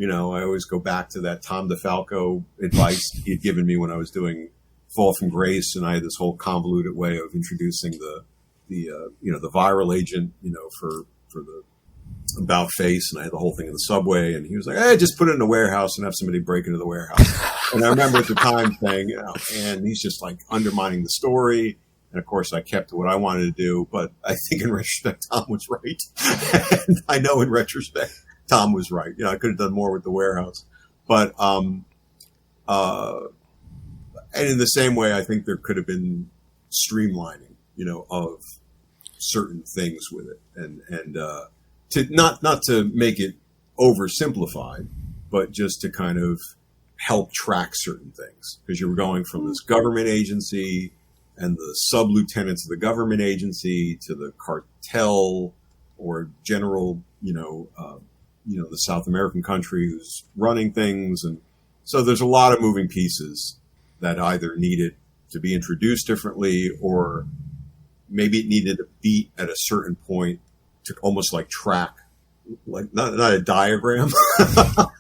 Speaker 2: I always go back to that Tom DeFalco advice he had given me when I was doing Fall from Grace, and I had this whole convoluted way of introducing the viral agent, for the about face, and I had the whole thing in the subway, and he was like, "Hey, just put it in the warehouse and have somebody break into the warehouse." And I remember at the time saying, and he's just like undermining the story. And of course, I kept to what I wanted to do, but I think in retrospect, Tom was right. And I know in retrospect, Tom was right. I could have done more with the warehouse, but and in the same way, I think there could have been streamlining, of certain things with it, and to not to make it oversimplified, but just to kind of help track certain things, because you were going from this government agency and the sub-lieutenants of the government agency to the cartel or general, the South American country who's running things. And so there's a lot of moving pieces that either needed to be introduced differently, or maybe it needed a beat at a certain point to almost like track, like not a diagram, but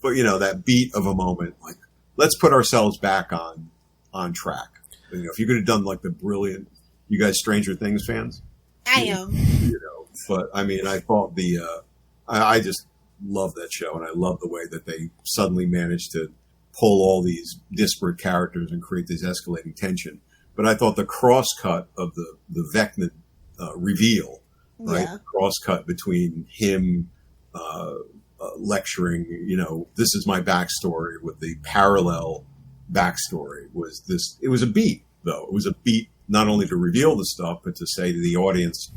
Speaker 2: that beat of a moment, like, let's put ourselves back on track. If you could have done like the brilliant, you guys Stranger Things fans?
Speaker 3: I am.
Speaker 2: But I mean, I thought I just love that show, and I love the way that they suddenly managed to pull all these disparate characters and create this escalating tension. But I thought the cross-cut of the Vecna reveal, right?
Speaker 3: Yeah.
Speaker 2: Cross-cut between him lecturing, this is my backstory, with the parallel backstory was this. It was a beat, though. It was a beat not only to reveal the stuff, but to say to the audience,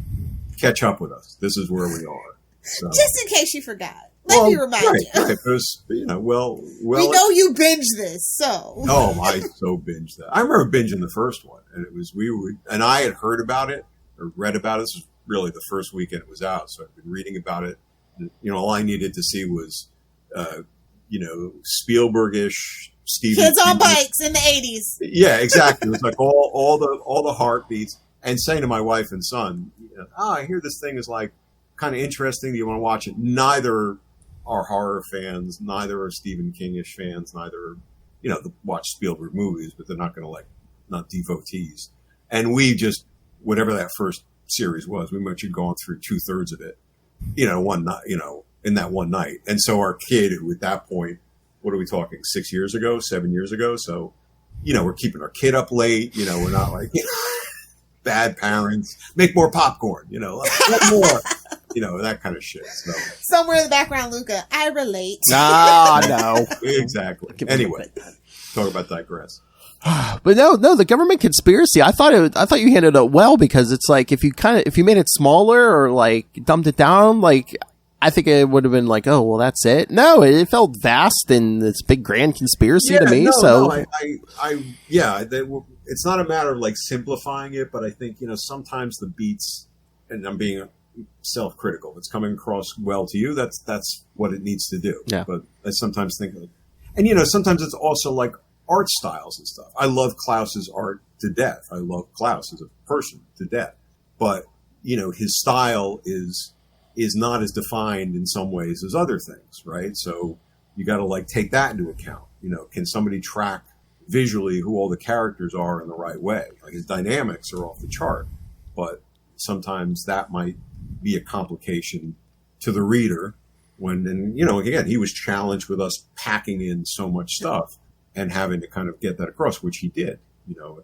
Speaker 2: catch up with us. This is where we are. So,
Speaker 3: just in case you forgot. Let me remind you.
Speaker 2: Right. Because, we know
Speaker 3: you binge this, so.
Speaker 2: Oh, I so binged that. I remember binging the first one, and it was, and I had heard about it or read about it. This was really the first weekend it was out, so I've been reading about it. All I needed to see was, Spielbergish, Steven
Speaker 3: Kids on
Speaker 2: Spielberg.
Speaker 3: bikes in the 80s.
Speaker 2: Yeah, exactly. It was like all the heartbeats, and saying to my wife and son, I hear this thing is like kind of interesting. Do you want to watch it? Neither are horror fans, neither are Stephen Kingish fans, neither, watch Spielberg movies, but they're not going to not devotees. And we just, whatever that first series was, we might have gone through 2/3 of it, one night, in that one night. And so our kid, who at that point, what are we talking, 6 years ago, 7 years ago? So, we're keeping our kid up late, we're not like, bad parents, make more popcorn, like, more. That kind of shit. So.
Speaker 3: Somewhere in the background, Luca, I relate.
Speaker 4: No.
Speaker 2: Exactly. Anyway, talk about digress.
Speaker 4: But no, the government conspiracy. I thought you handled it well, because it's like if you made it smaller or like dumbed it down, like I think it would have been like, oh well, that's it. No, it felt vast and this big grand conspiracy to me. It's
Speaker 2: not a matter of like simplifying it, but I think sometimes the beats, and I'm being self-critical, if it's coming across well to you, that's what it needs to do.
Speaker 4: Yeah.
Speaker 2: But I sometimes think, and sometimes it's also like art styles and stuff. I love Klaus's art to death. I love Klaus as a person to death. But his style is not as defined in some ways as other things, right? So you got to take that into account. Can somebody track visually who all the characters are in the right way? Like, his dynamics are off the chart, but sometimes that might be a complication to the reader again, he was challenged with us packing in so much stuff and having to kind of get that across, which he did,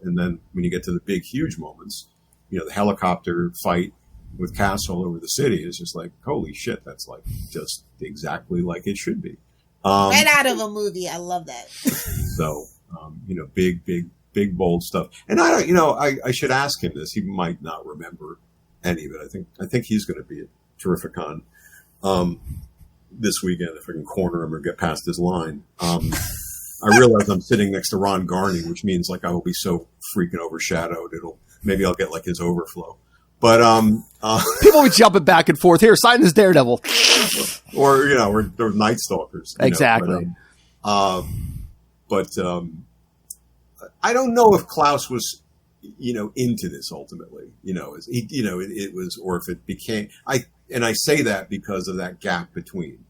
Speaker 2: and then when you get to the big, huge moments, the helicopter fight with Castle over the city is just like, holy shit, that's like just exactly like it should be.
Speaker 3: Right out of a movie. I love that.
Speaker 2: So, big, bold stuff. And I don't, I should ask him this. He might not remember any of it. I think he's going to be at Terrificon this weekend if I can corner him or get past his line. I realize I'm sitting next to Ron Garney, which means like I will be so freaking overshadowed. Maybe I'll get like his overflow. But
Speaker 4: people be jumping back and forth here. Sign this Daredevil,
Speaker 2: or we're Night Stalkers.
Speaker 4: Exactly.
Speaker 2: But I don't know if Klaus was, into this ultimately. It was, or if it became. I say that because of that gap between,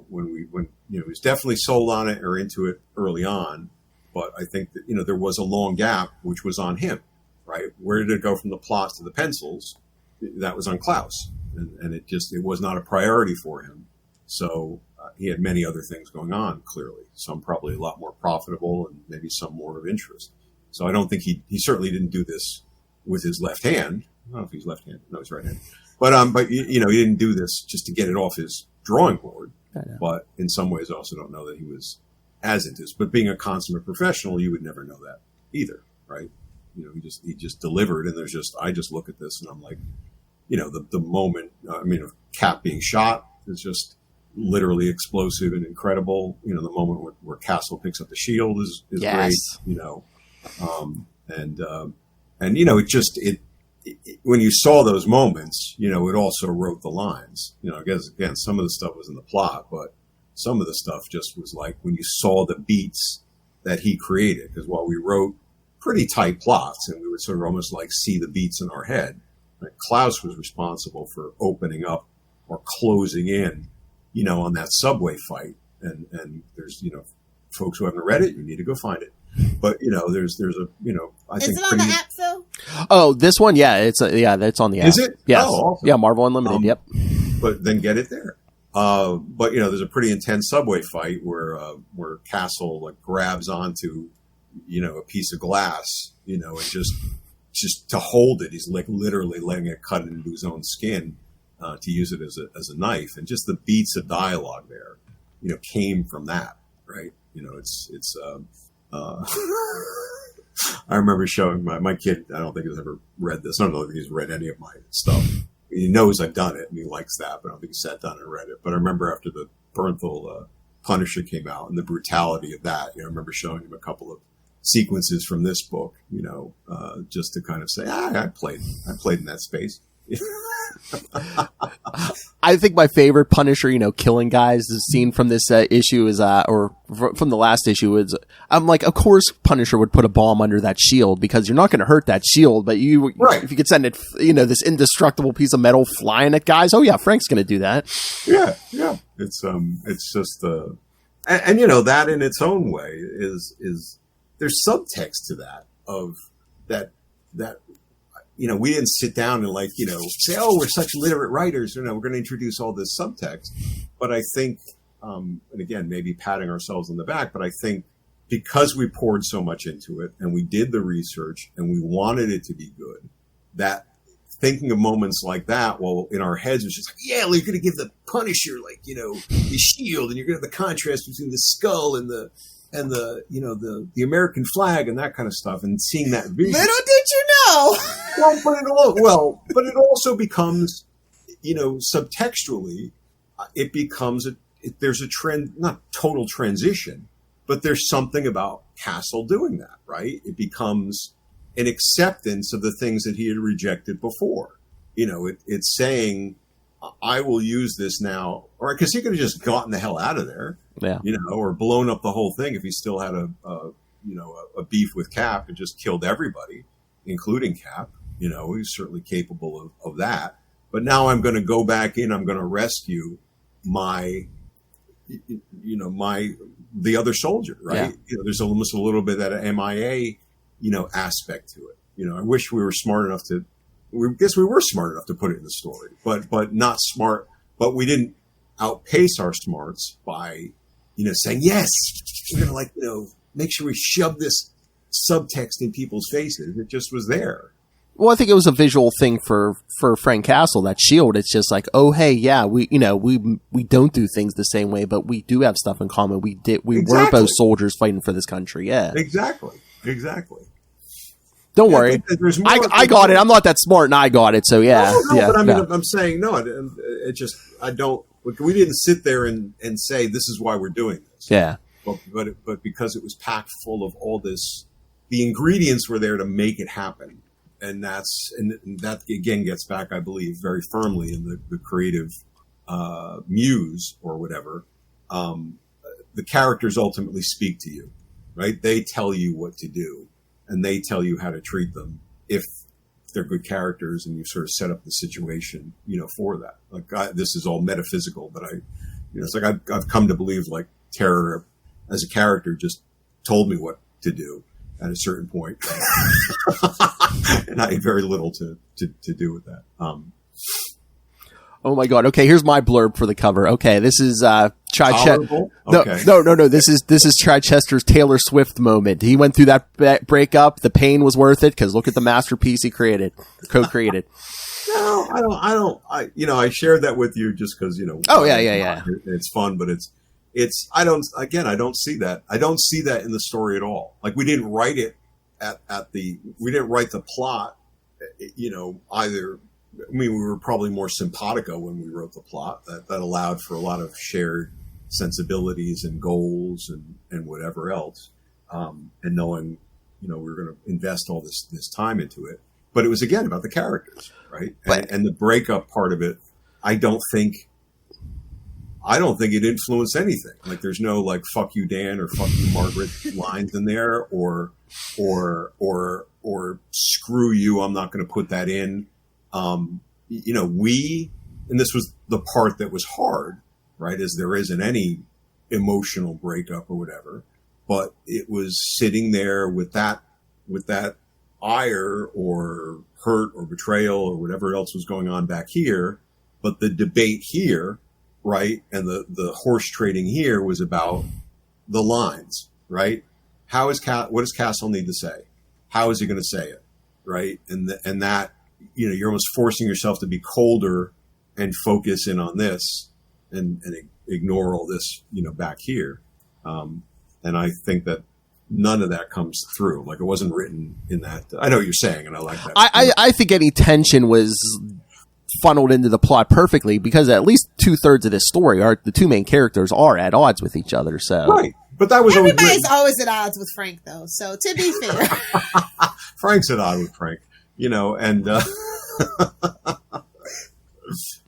Speaker 2: when he was definitely sold on it or into it early on, but I think that there was a long gap which was on him. Right? Where did it go from the plots to the pencils? That was on Klaus. And it was not a priority for him. So he had many other things going on, clearly. Some probably a lot more profitable and maybe some more of interest. So I don't think he certainly didn't do this with his left hand. I don't know if he's left-handed. No, he's right-handed. But he didn't do this just to get it off his drawing board. But in some ways I also don't know that he was as into this. But being a consummate professional, you would never know that either, right? He just delivered, and I just look at this and I'm like, the moment, of Cap being shot is just literally explosive and incredible. The moment where Castle picks up the shield is
Speaker 4: yes.
Speaker 2: Great, when you saw those moments, it also wrote the lines, I guess, again, some of the stuff was in the plot, but some of the stuff just was like when you saw the beats that he created, because while we wrote pretty tight plots, and we would sort of almost like see the beats in our head. Like Klaus was responsible for opening up or closing in, on that subway fight. And there's, folks who haven't read it, you need to go find it. But there's a, I think.
Speaker 3: Is it on the app, Phil?
Speaker 4: Oh, this one, yeah, it's on the app.
Speaker 2: Is it?
Speaker 4: Yes.
Speaker 2: Oh, awesome.
Speaker 4: Yeah, Marvel Unlimited. Yep.
Speaker 2: But then get it there. But there's a pretty intense subway fight where Castle like grabs onto a piece of glass, and just to hold it, he's like literally letting it cut into his own skin to use it as a knife, and just the beats of dialogue there, came from that, right? I remember showing my kid. I don't think he's ever read this. I don't know if he's read any of my stuff. He knows I've done it and he likes that, but I don't think he sat down and read it. But I remember after the Bernthal Punisher came out and the brutality of that, I remember showing him a couple of sequences from this book, just to kind of say, I played in that space.
Speaker 4: I think my favorite Punisher, killing guys, the scene from this issue is, or from the last issue is, I'm like, of course Punisher would put a bomb under that shield because you're not going to hurt that shield, but
Speaker 2: right.
Speaker 4: If you could send it, this indestructible piece of metal flying at guys, oh yeah, Frank's going to do that.
Speaker 2: Yeah. It's just, and that in its own way is there's subtext to that of that, we didn't sit down and say, oh, we're such literate writers, we're going to introduce all this subtext. But I think, and again, maybe patting ourselves on the back, but I think because we poured so much into it and we did the research and we wanted it to be good, that thinking of moments like that, well, in our heads, it was just like, yeah, well, you're going to give the Punisher, the shield, and you're going to have the contrast between the skull and the American flag and that kind of stuff, and seeing that vision.
Speaker 3: Little did you know.
Speaker 2: But it also becomes, subtextually, it becomes there's a trend, not total transition, but there's something about Castle doing that, right? It becomes an acceptance of the things that he had rejected before. It's saying, I will use this now, or because he could have just gotten the hell out of there,
Speaker 4: yeah,
Speaker 2: or blown up the whole thing if he still had a beef with Cap and just killed everybody, including Cap. He's certainly capable of that. But now I'm going to go back in. I'm going to rescue the other soldier, right?
Speaker 4: Yeah.
Speaker 2: There's almost a little bit of that MIA, aspect to it. I wish we were smart enough to. We were smart enough to put it in the story, but not smart. But we didn't outpace our smarts by, saying, yes, we're going to make sure we shove this subtext in people's faces. It just was there.
Speaker 4: Well, I think it was a visual thing for Frank Castle, that shield. It's just like, oh, hey, yeah, we don't do things the same way, but we do have stuff in common. We were both soldiers fighting for this country. Yeah,
Speaker 2: exactly.
Speaker 4: Don't worry. I got it. I'm not that smart, and I got it. So yeah,
Speaker 2: But I mean, I'm saying no. It just I don't. We didn't sit there and say this is why we're doing this.
Speaker 4: Yeah.
Speaker 2: But because it was packed full of all this, the ingredients were there to make it happen. And that again gets back, I believe, very firmly in the creative muse or whatever. The characters ultimately speak to you, right? They tell you what to do, and they tell you how to treat them if they're good characters, and you sort of set up the situation, for that. Like this is all metaphysical, but it's like I've come to believe like Terror as a character just told me what to do at a certain point. And I had very little to do with that.
Speaker 4: Oh my God. Okay. Here's my blurb for the cover. Okay. This is,
Speaker 2: Tolerable? Okay.
Speaker 4: No. This is Chichester's Taylor Swift moment. He went through that breakup. The pain was worth it, because look at the masterpiece he co-created.
Speaker 2: No, I shared that with you just because,
Speaker 4: Oh yeah.
Speaker 2: It's fun, but I don't see that. I don't see that in the story at all. Like we didn't write it we didn't write the plot, either. I mean, we were probably more simpatico when we wrote the plot that allowed for a lot of shared sensibilities and goals and whatever else. And knowing, we were going to invest all this time into it, but it was again about the characters, right? And the breakup part of it, I don't think it influenced anything. Like there's no like "fuck you, Dan" or "fuck you, Margaret" lines in there, or "screw you, I'm not going to put that in." And this was the part that was hard, right? As there isn't any emotional breakup or whatever, but it was sitting there with that ire or hurt or betrayal or whatever else was going on back here. But the debate here, right, and the horse trading here was about the lines, right? What does Castle need to say? How is he going to say it, right? And that, you're almost forcing yourself to be colder and focus in on this and ignore all this, back here. And I think that none of that comes through. Like it wasn't written in that. I know what you're saying, and I like that.
Speaker 4: I think any tension was funneled into the plot perfectly, because at least 2/3 of this story the two main characters are at odds with each other. So
Speaker 2: right, but that was
Speaker 3: everybody's always at odds with Frank, though. So to be fair,
Speaker 2: Frank's at odds with Frank, and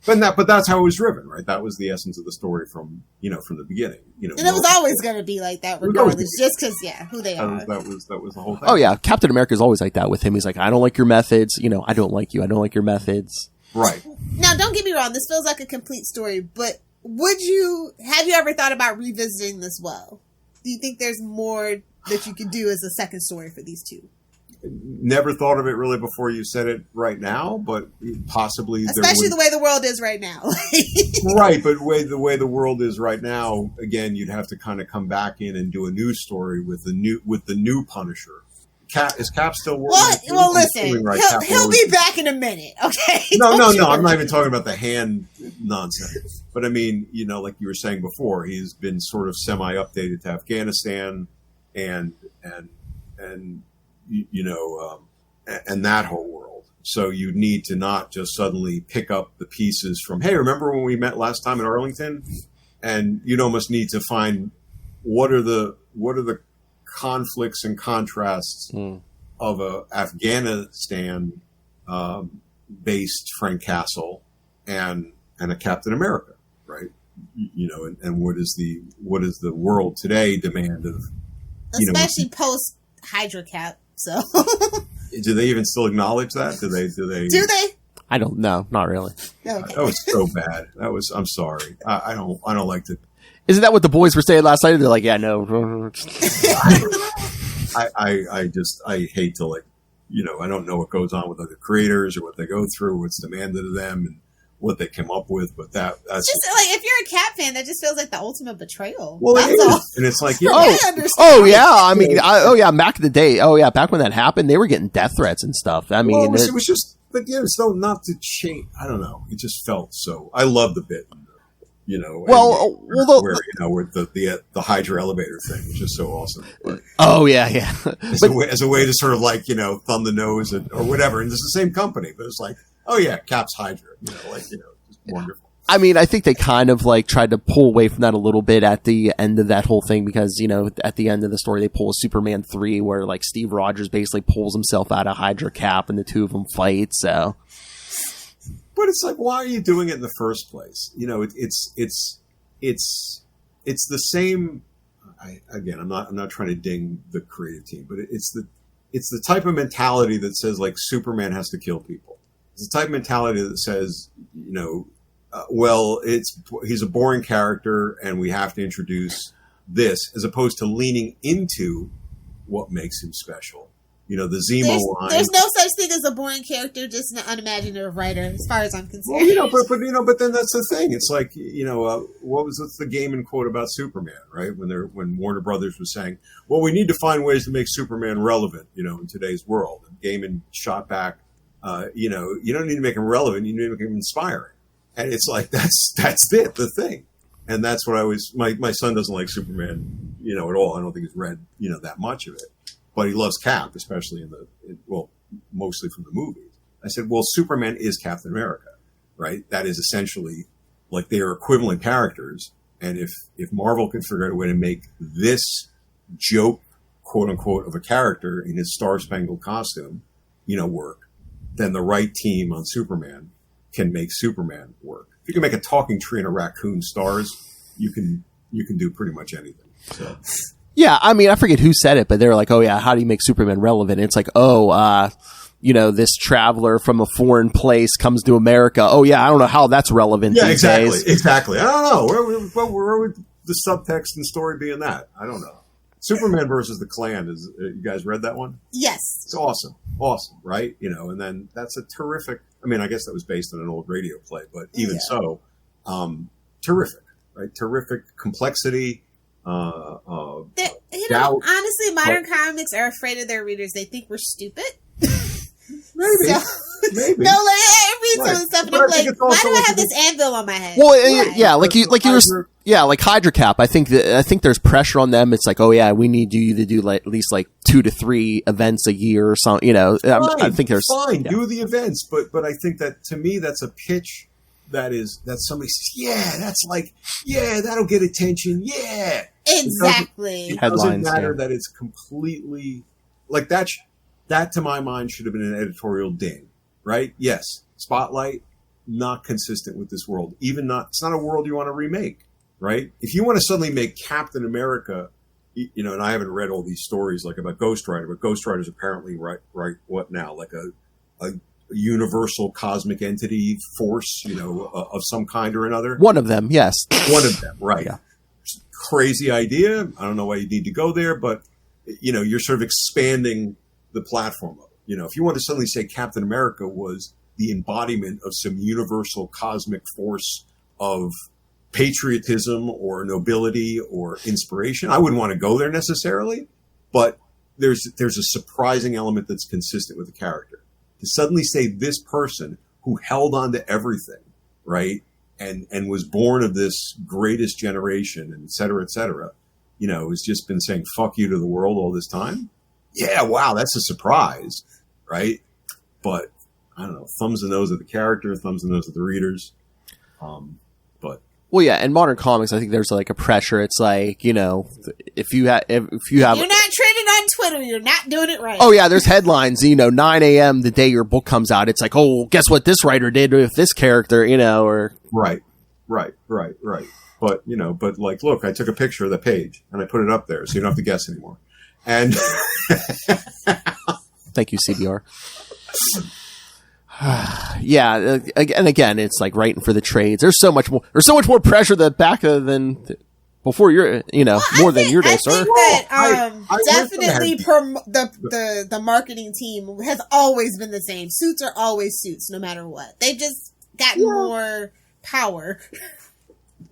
Speaker 2: but that's how it was driven, right? That was the essence of the story from the beginning,
Speaker 3: and it was always going to be like that, regardless, just because who they are.
Speaker 2: That was the whole thing.
Speaker 4: Oh yeah, Captain America is always like that with him. He's like, I don't like your methods. I don't like you. I don't like your methods.
Speaker 2: Right.
Speaker 3: Now, don't get me wrong. This feels like a complete story, but have you ever thought about revisiting this well? Do you think there's more that you could do as a second story for these two?
Speaker 2: Never thought of it really before you said it right now, but possibly.
Speaker 3: Especially the way the world is right now.
Speaker 2: Right, but the way the world is right now, again, you'd have to kind of come back in and do a new story with the new Punisher. Is Cap still working?
Speaker 3: Well, listen, he'll be back in a minute, okay?
Speaker 2: No, I'm not even talking about the hand nonsense. But I mean, like you were saying before, he's been sort of semi-updated to Afghanistan and that whole world. So you need to not just suddenly pick up the pieces from, hey, remember when we met last time in Arlington? And you'd almost need to find what are the conflicts and contrasts of a Afghanistan based Frank Castle and a Captain America, right? And what is the world today demand of,
Speaker 3: especially post Hydra Cap. So
Speaker 2: do they even still acknowledge that? Do they?
Speaker 4: I don't know. Not really.
Speaker 3: Okay.
Speaker 2: That was so bad. I'm sorry. I don't like to.
Speaker 4: Isn't that what the boys were saying last night? They're like, yeah, no.
Speaker 2: I hate to I don't know what goes on with other creators or what they go through, what's demanded of them, and what they came up with, but that's
Speaker 3: just like, if you're a Cap fan, that just feels like the ultimate betrayal.
Speaker 2: well,
Speaker 3: That's
Speaker 2: it
Speaker 3: all.
Speaker 2: is. And it's like, yeah,
Speaker 3: I understand.
Speaker 4: Oh yeah, I mean, back in the day. Oh yeah, back when that happened, they were getting death threats and stuff. I mean,
Speaker 2: well, it was just, but yeah, it's so not to change. I don't know. It just felt so. I love the bit, you know.
Speaker 4: Well,
Speaker 2: where you know, where the Hydra elevator thing was just so awesome. But
Speaker 4: oh yeah.
Speaker 2: as a way to sort of like, you know, thumb the nose or whatever, and it's the same company, but it's like, oh yeah, Cap's Hydra, you know, like, you know, just wonderful.
Speaker 4: I mean, I think they kind of like tried to pull away from that a little bit at the end of that whole thing because, you know, at the end of the story, they pull a Superman 3 where like Steve Rogers basically pulls himself out of Hydra Cap and the two of them fight. So,
Speaker 2: but it's like, why are you doing it in the first place? You know, it's the same. I'm not trying to ding the creative team, but it's the type of mentality that says like Superman has to kill people. It's the type of mentality that says, you know, he's a boring character and we have to introduce this, as opposed to leaning into what makes him special. You know, the Zemo line.
Speaker 3: There's no such thing as a boring character, just an unimaginative writer, as far as I'm concerned.
Speaker 2: Well, you know, but then that's the thing. It's like, you know, what's the Gaiman quote about Superman, right? When Warner Brothers was saying, well, we need to find ways to make Superman relevant, you know, in today's world. And Gaiman shot back, you know, you don't need to make him relevant. You need to make him inspiring. And it's like, that's the thing. And that's what my son doesn't like Superman, you know, at all. I don't think he's read, you know, that much of it, but he loves Cap, especially mostly from the movies. I said, well, Superman is Captain America, right? That is essentially like they are equivalent characters. And if Marvel could figure out a way to make this joke, quote unquote, of a character in his Star-Spangled costume, you know, work, then the right team on Superman can make Superman work. If you can make a talking tree and a raccoon stars, you can do pretty much anything. So.
Speaker 4: Yeah, I mean, I forget who said it, but they were like, oh yeah, how do you make Superman relevant? And it's like, you know, this traveler from a foreign place comes to America. Oh yeah, I don't know how that's relevant these days.
Speaker 2: Exactly. I don't know. Where would the subtext and story be in that? I don't know. Superman versus the Klan is. You guys read that one?
Speaker 3: Yes.
Speaker 2: It's awesome, right? You know, and then that's a terrific. I mean, I guess that was based on an old radio play, but even so, terrific, right? Terrific complexity.
Speaker 3: Doubt, honestly, modern comics are afraid of their readers. They think we're stupid.
Speaker 2: Maybe.
Speaker 3: No, like I read some of the stuff and I'm like, why do I have this anvil on my head?
Speaker 4: Well, yeah, like Hydra Cap. I think there's pressure on them. It's like, oh yeah, we need you to do like at least like 2 to 3 events a year or something. You know, I think there's
Speaker 2: fine. Yeah. Do the events, but I think that to me that's a pitch that somebody says, yeah, that's like, yeah, that'll get attention, yeah,
Speaker 3: exactly.
Speaker 2: It doesn't matter that it's completely like that. That to my mind should have been an editorial ding, right? Yes, Spotlight not consistent with this world. It's not a world you want to remake, right? If you want to suddenly make Captain America, you know, and I haven't read all these stories like about Ghost Rider, but Ghost Rider's apparently right what now, like a universal cosmic entity force, you know, of some kind or another.
Speaker 4: One of them, yes.
Speaker 2: One of them, right.
Speaker 4: Yeah.
Speaker 2: Crazy idea. I don't know why you need to go there, but, you know, you're sort of expanding the platform of it. You know, if you want to suddenly say Captain America was the embodiment of some universal cosmic force of patriotism or nobility or inspiration, I wouldn't want to go there necessarily, but there's a surprising element that's consistent with the character. To suddenly say this person who held on to everything, right, and was born of this greatest generation, and et cetera, you know, has just been saying fuck you to the world all this time. Yeah, wow, that's a surprise, right? But I don't know, thumbs and nose at the character, thumbs and nose at the readers. But
Speaker 4: well, yeah, in modern comics, I think there's like a pressure. It's like, you know, if you have,
Speaker 3: you're not trending on Twitter, you're not doing it right.
Speaker 4: Oh yeah, there's headlines. You know, 9 a.m. the day your book comes out. It's like, oh, guess what this writer did with this character, you know, or
Speaker 2: right. But you know, like, look, I took a picture of the page and I put it up there, so you don't have to guess anymore. And
Speaker 4: thank you, CBR. Yeah, and again, it's like writing for the trades. There's so much more pressure than before your, you know, more than your day, sir.
Speaker 3: I think that definitely the marketing team has always been the same. Suits are always suits, no matter what. They just gotten more power.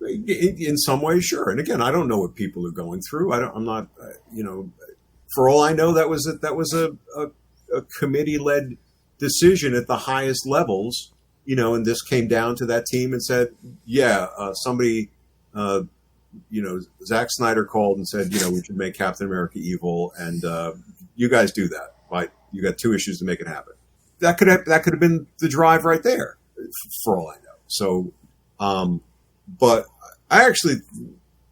Speaker 2: In some ways, sure. And again, I don't know what people are going through. I'm not, for all I know, that was a committee-led decision at the highest levels, and this came down to that team and said, somebody, Zack Snyder called and said, we should make Captain America evil, and you guys do that. Right? You got 2 issues to make it happen. That could have been the drive right there, for all I know. So, but I actually,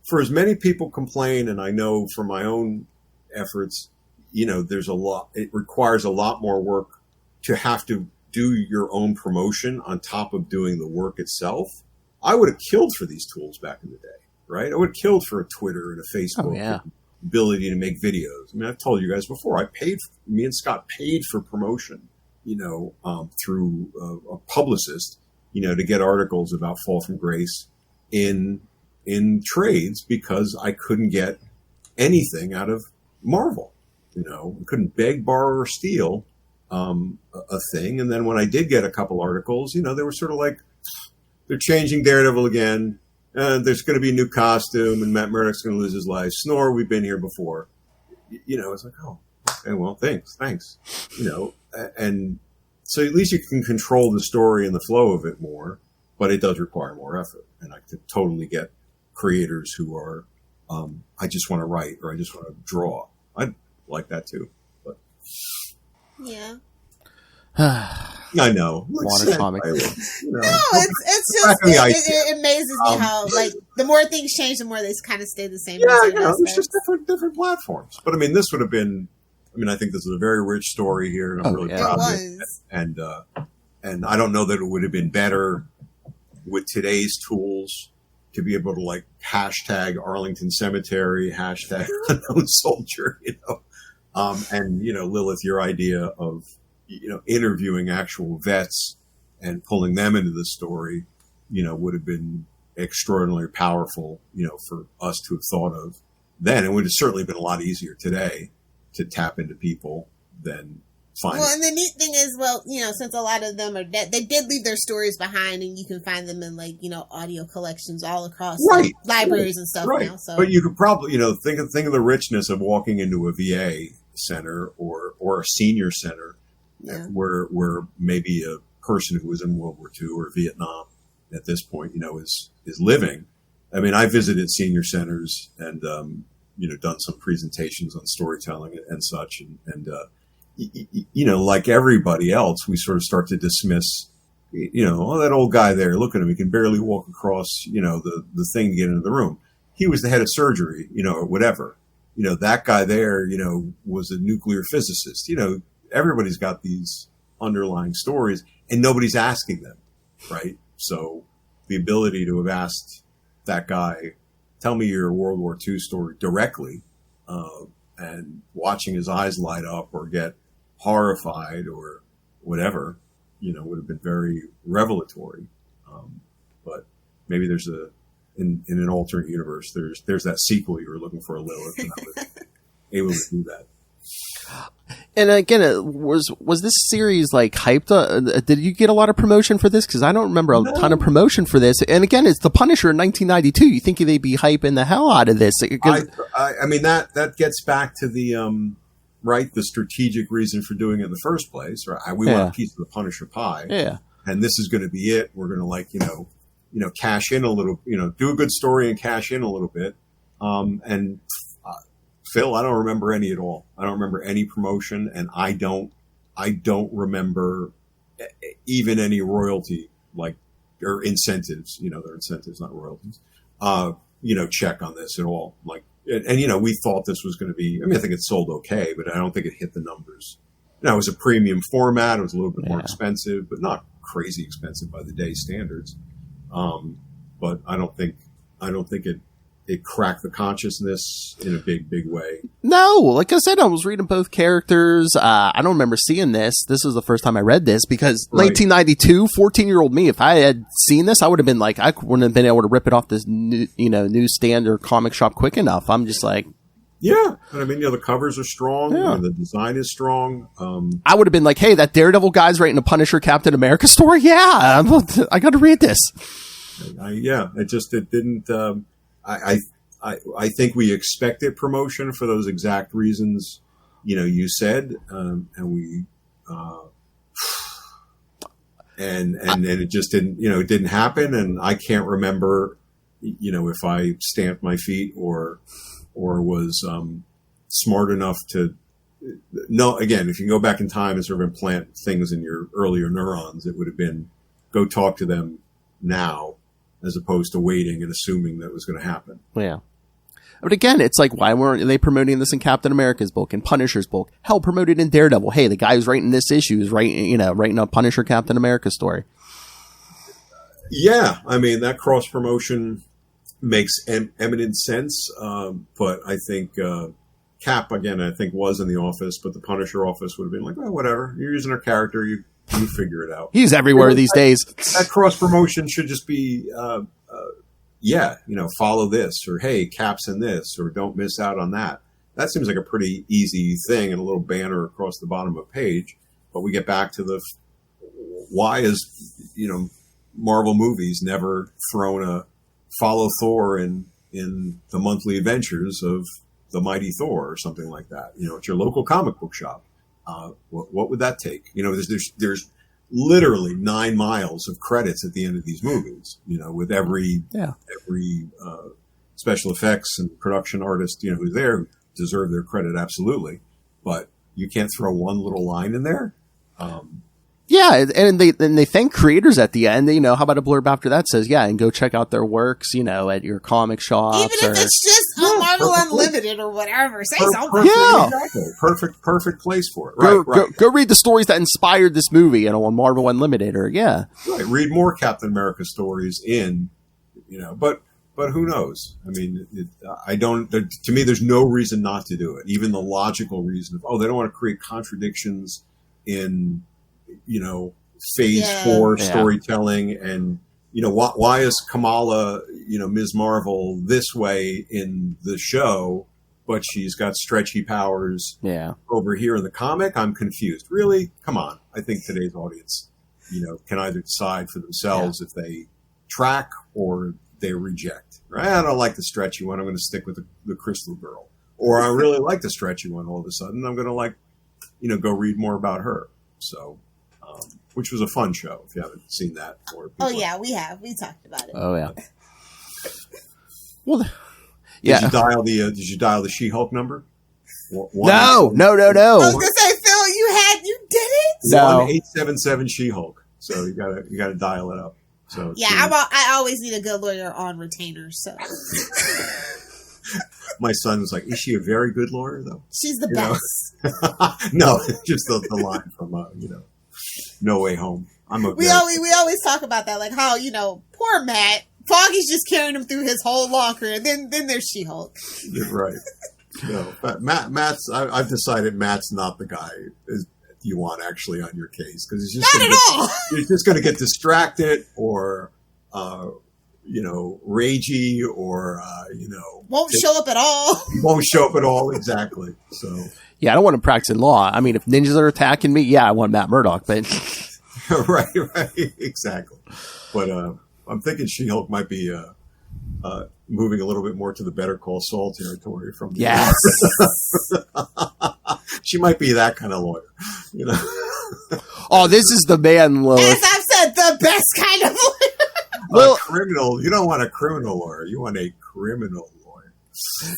Speaker 2: for as many people complain, and I know from my own efforts, there's a lot. It requires a lot more work to have to do your own promotion on top of doing the work itself. I would have killed for these tools back in the day, right? I would have killed for a Twitter and a Facebook. Oh, yeah. Ability to make videos. I mean, I've told you guys before, me and Scott paid for promotion, through a publicist, to get articles about Fall from Grace in trades because I couldn't get anything out of Marvel. I couldn't beg, borrow, or steal a thing. And then when I did get a couple articles, they were sort of like, they're changing Daredevil again. There's going to be a new costume, and Matt Murdock's going to lose his life. Snore, we've been here before. It's like, oh, okay, well, thanks. And so at least you can control the story and the flow of it more, but it does require more effort. And I could totally get creators who are, I just want to write or I just want to draw. I'd like that too. But
Speaker 3: yeah.
Speaker 2: I know.
Speaker 4: Water comic.
Speaker 3: No, it's just it amazes me how the more things change, the more they kind of stay the same.
Speaker 2: Yeah, it's just different platforms. But I mean, this would have been. I mean, I think this is a very rich story here, and I'm really proud of it. And I don't know that it would have been better with today's tools to be able to hashtag Arlington Cemetery, hashtag Unknown Soldier, and Lilith, your idea of interviewing actual vets and pulling them into the story, would have been extraordinarily powerful, for us to have thought of then. It would have certainly been a lot easier today to tap into people than find.
Speaker 3: Well, and the neat thing is, since a lot of them are dead, they did leave their stories behind, and you can find them in audio collections all across libraries and stuff now. So,
Speaker 2: but you could probably, think of the richness of walking into a VA center or a senior center. Yeah. Where maybe a person who was in World War II or Vietnam at this point, is living. I mean, I visited senior centers and, done some presentations on storytelling and such. And like everybody else, we sort of start to dismiss, that old guy there, look at him. He can barely walk across, the thing to get into the room. He was the head of surgery, or whatever. That guy there, was a nuclear physicist, everybody's got these underlying stories and nobody's asking them, right? So the ability to have asked that guy, tell me your World War II story directly, and watching his eyes light up or get horrified or whatever, would have been very revelatory. But maybe there's in an alternate universe, there's that sequel you were looking for, Lilith, and I was able to do that.
Speaker 4: And again, was this series hyped? Did you get a lot of promotion for this? Because I don't remember a ton of promotion for this. And again, it's The Punisher in 1992. You think they'd be hyping the hell out of this?
Speaker 2: I mean, that gets back to the the strategic reason for doing it in the first place. Right? We want a piece of the Punisher pie. Yeah, and this is going to be it. We're going to cash in a little. Do a good story and cash in a little bit. And Phil, I don't remember any at all. I don't remember any promotion, and I don't remember even any royalty or incentives. They're incentives, not royalties. Check on this at all. And we thought this was going to be. I mean, I think it sold okay, but I don't think it hit the numbers. It was a premium format. It was a little bit more expensive, but not crazy expensive by the day standards. But I don't think it cracked the consciousness in a big way.
Speaker 4: No, like I said, I was reading both characters. I don't remember seeing this. This was the first time I read this because 1992, 14-year-old me, if I had seen this, I would have been I wouldn't have been able to rip it off this newsstand or comic shop quick enough. I'm just
Speaker 2: Yeah, and I mean, the covers are strong.
Speaker 4: Yeah.
Speaker 2: And the design is strong.
Speaker 4: I would have been like, hey, that Daredevil guy's writing a Punisher Captain America story. Yeah, I got to read this.
Speaker 2: It didn't. I think we expected promotion for those exact reasons, you said, and we, and it just didn't, it didn't happen. And I can't remember, if I stamped my feet or was smart enough to know. Again, if you go back in time and sort of implant things in your earlier neurons, it would have been go talk to them now, as opposed to waiting and assuming that was going to happen.
Speaker 4: Yeah. But again, it's like, why weren't they promoting this in Captain America's book and Punisher's book? Hell, promoted in Daredevil. Hey, the guy who's writing this issue is writing a Punisher Captain America story.
Speaker 2: Yeah, I mean, that cross promotion makes eminent sense. But I think Cap, again, was in the office, but the Punisher office would have been like, well, whatever. You're using our character. You figure it out.
Speaker 4: He's everywhere these days.
Speaker 2: That cross promotion should just be, follow this, or hey, Cap's in this, or don't miss out on that. That seems like a pretty easy thing, and a little banner across the bottom of a page. But we get back to why is Marvel movies never thrown a follow Thor in the monthly adventures of the Mighty Thor or something like that? At your local comic book shop. What would that take? There's literally 9 miles of credits at the end of these movies, with every special effects and production artist, who's there deserve their credit. Absolutely. But you can't throw one little line in there.
Speaker 4: Yeah, and they thank creators at the end. How about a blurb after that says, yeah, and go check out their works, at your comic shops.
Speaker 3: Even if it's just on Marvel Unlimited or whatever. Say something.
Speaker 4: Yeah.
Speaker 2: Exactly. Perfect place for it. Right.
Speaker 4: Go read the stories that inspired this movie, on Marvel Unlimited, or yeah.
Speaker 2: Right. Read more Captain America stories but who knows? I mean, to me, there's no reason not to do it. Even the logical reason of, they don't want to create contradictions in, phase 4 storytelling, and why is Kamala Ms. Marvel this way in the show, but she's got stretchy powers over here in the comic? I'm confused. Really? Come on. I think today's audience can either decide for themselves if they track or they reject. Right? I don't like the stretchy one. I'm going to stick with the Crystal Girl, or I really like the stretchy one. All of a sudden I'm going to go read more about her. So which was a fun show if you haven't seen that.
Speaker 3: We have. We talked about it.
Speaker 4: Oh yeah. Well,
Speaker 2: Did you dial the She-Hulk number?
Speaker 4: No. I was
Speaker 3: gonna say, Phil, you did it.
Speaker 4: No.
Speaker 2: 1-877 She-Hulk. So you gotta dial it up. So
Speaker 3: I always need a good lawyer on retainer. So
Speaker 2: my son was like, "Is she a very good lawyer, though?"
Speaker 3: She's the best.
Speaker 2: No, just the line from No Way Home.
Speaker 3: We always talk about that, like how poor Matt. Foggy's just carrying him through his whole law career. Then there's She-Hulk.
Speaker 2: You're right. But Matt's. I've decided Matt's not the guy you want actually on your case, because he's just going to get distracted or ragey or
Speaker 3: won't show up at all.
Speaker 2: Won't show up at all. Exactly. So.
Speaker 4: Yeah, I don't want to practice in law. I mean, if ninjas are attacking me, I want Matt Murdock, but
Speaker 2: right, exactly. But I'm thinking She-Hulk might be moving a little bit more to the Better Call Saul territory from.
Speaker 4: Yes.
Speaker 2: She might be that kind of lawyer,
Speaker 4: Oh, this is the man, Lilith.
Speaker 3: As I've said, the best kind of lawyer.
Speaker 2: Well, criminal. You don't want a criminal lawyer. You want a criminal lawyer.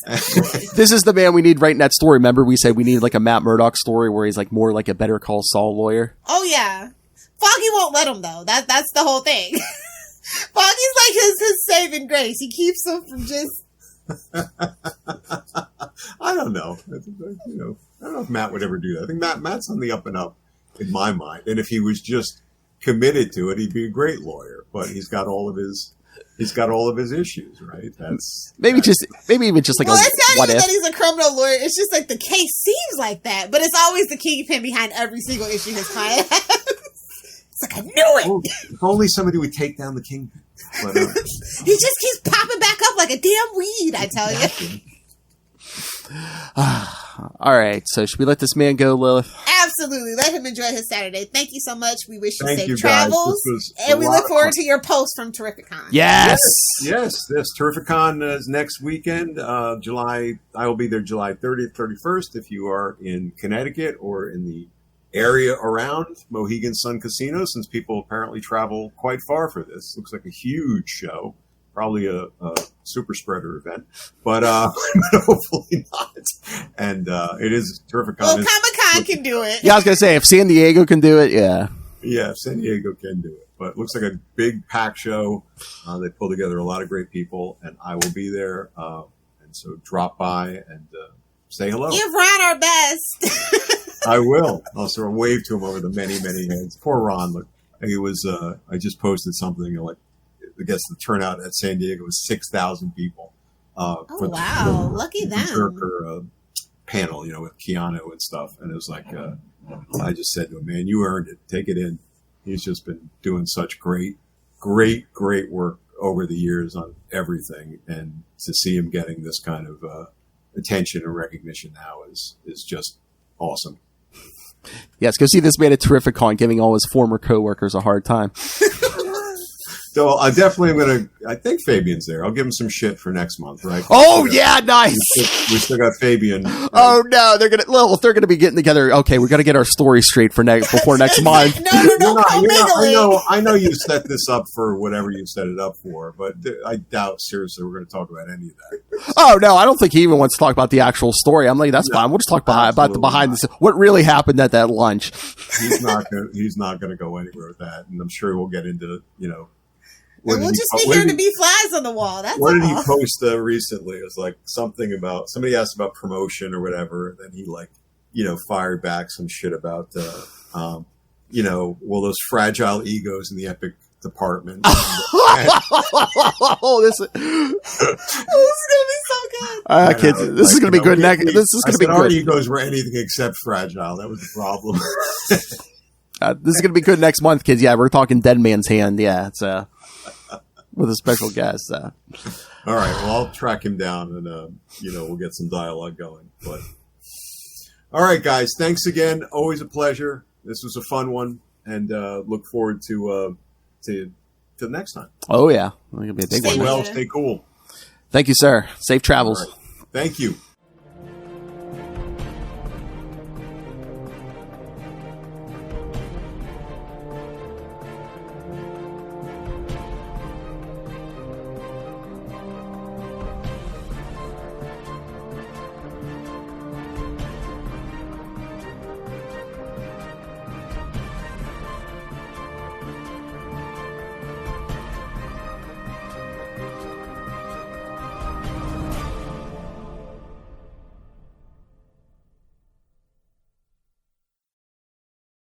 Speaker 4: This is the man we need writing that story. Remember, we said we need like a Matt Murdock story where he's like more like a Better Call Saul lawyer.
Speaker 3: Oh yeah, Foggy won't let him though. That's the whole thing. Foggy's like his saving grace. He keeps him from just.
Speaker 2: I don't know. I don't know if Matt would ever do that. I think Matt's on the up and up in my mind. And if he was just committed to it, he'd be a great lawyer. But he's got all of his issues, right?
Speaker 4: Maybe even just like
Speaker 3: it's not even that he's a criminal lawyer. It's just like the case seems like that, but it's always the kingpin behind every single issue his client has. It's like, I knew it.
Speaker 2: Well, if only somebody would take down the kingpin. But,
Speaker 3: he just keeps popping back up like a damn weed, I tell you.
Speaker 4: All right. So should we let this man go, Lilith?
Speaker 3: Absolutely. Let him enjoy his Saturday. Thank you so much. We wish you
Speaker 2: Thank
Speaker 3: safe
Speaker 2: you, guys.
Speaker 3: travels.
Speaker 2: This was
Speaker 3: And
Speaker 2: a
Speaker 3: we
Speaker 2: lot
Speaker 3: look
Speaker 2: of
Speaker 3: forward
Speaker 2: fun.
Speaker 3: to your post from Terrificon.
Speaker 4: Yes.
Speaker 2: Yes, Terrificon is next weekend. I will be there July 30th, 31st. If you are in Connecticut or in the area around Mohegan Sun Casino, since people apparently travel quite far for this. Looks like a huge show, probably a super spreader event, but hopefully not. And it is Terrificon.
Speaker 3: Well, Comic-Con can do it.
Speaker 4: Yeah, I was going to say, if San Diego can do it, yeah.
Speaker 2: Yeah, San Diego can do it. But it looks like a big pack show. They pull together a lot of great people, and I will be there. And so drop by and say hello.
Speaker 3: Give Ron our best.
Speaker 2: I will. I'll sort of wave to him over the many, many heads. Poor Ron. Look, he was. I just posted something like, I guess the turnout at San Diego was 6,000 people.
Speaker 3: Oh, wow. Lucky them.
Speaker 2: Berserker panel, with Keanu and stuff. And it was like, I just said to him, man, you earned it. Take it in. He's just been doing such great work over the years on everything. And to see him getting this kind of attention and recognition now is just awesome.
Speaker 4: Yes, go see this man at Terrificon giving all his former coworkers a hard time.
Speaker 2: So I definitely am going to, I think Fabian's there. I'll give him some shit for next month, right?
Speaker 4: Oh, yeah, nice.
Speaker 2: We still got Fabian. Right?
Speaker 4: Oh, no, they're going to be getting together. Okay, we got to get our story straight for before next month.
Speaker 3: No,
Speaker 2: I know you set this up for whatever you set it up for, but I doubt seriously we're going to talk about any of that.
Speaker 4: Oh, no, I don't think he even wants to talk about the actual story. I'm like, that's fine. We'll just talk about the behind the scenes. What really happened at that lunch.
Speaker 2: He's not going to go anywhere with that. And I'm sure we'll get into,
Speaker 3: And we'll just be here to be flies on the wall. That's
Speaker 2: what
Speaker 3: all.
Speaker 2: did he post recently? It was like something about, somebody asked about promotion or whatever. Then he fired back some shit about, those fragile egos in the Epic department.
Speaker 4: Oh, this is
Speaker 3: gonna be so good.
Speaker 4: Kids, this is gonna be good. This is gonna be good.
Speaker 2: Our egos were anything except fragile. That was the problem.
Speaker 4: This is gonna be good next month, kids. Yeah, we're talking Dead Man's Hand. Yeah, it's with a special guest.
Speaker 2: All right, well, I'll track him down and we'll get some dialogue going. But all right, guys, thanks again. Always a pleasure. This was a fun one, and look forward to the next time.
Speaker 4: Oh yeah, it's gonna be a big
Speaker 2: Stay
Speaker 4: one.
Speaker 2: well, stay cool.
Speaker 4: Thank you, sir. Safe travels.
Speaker 2: All right. Thank you.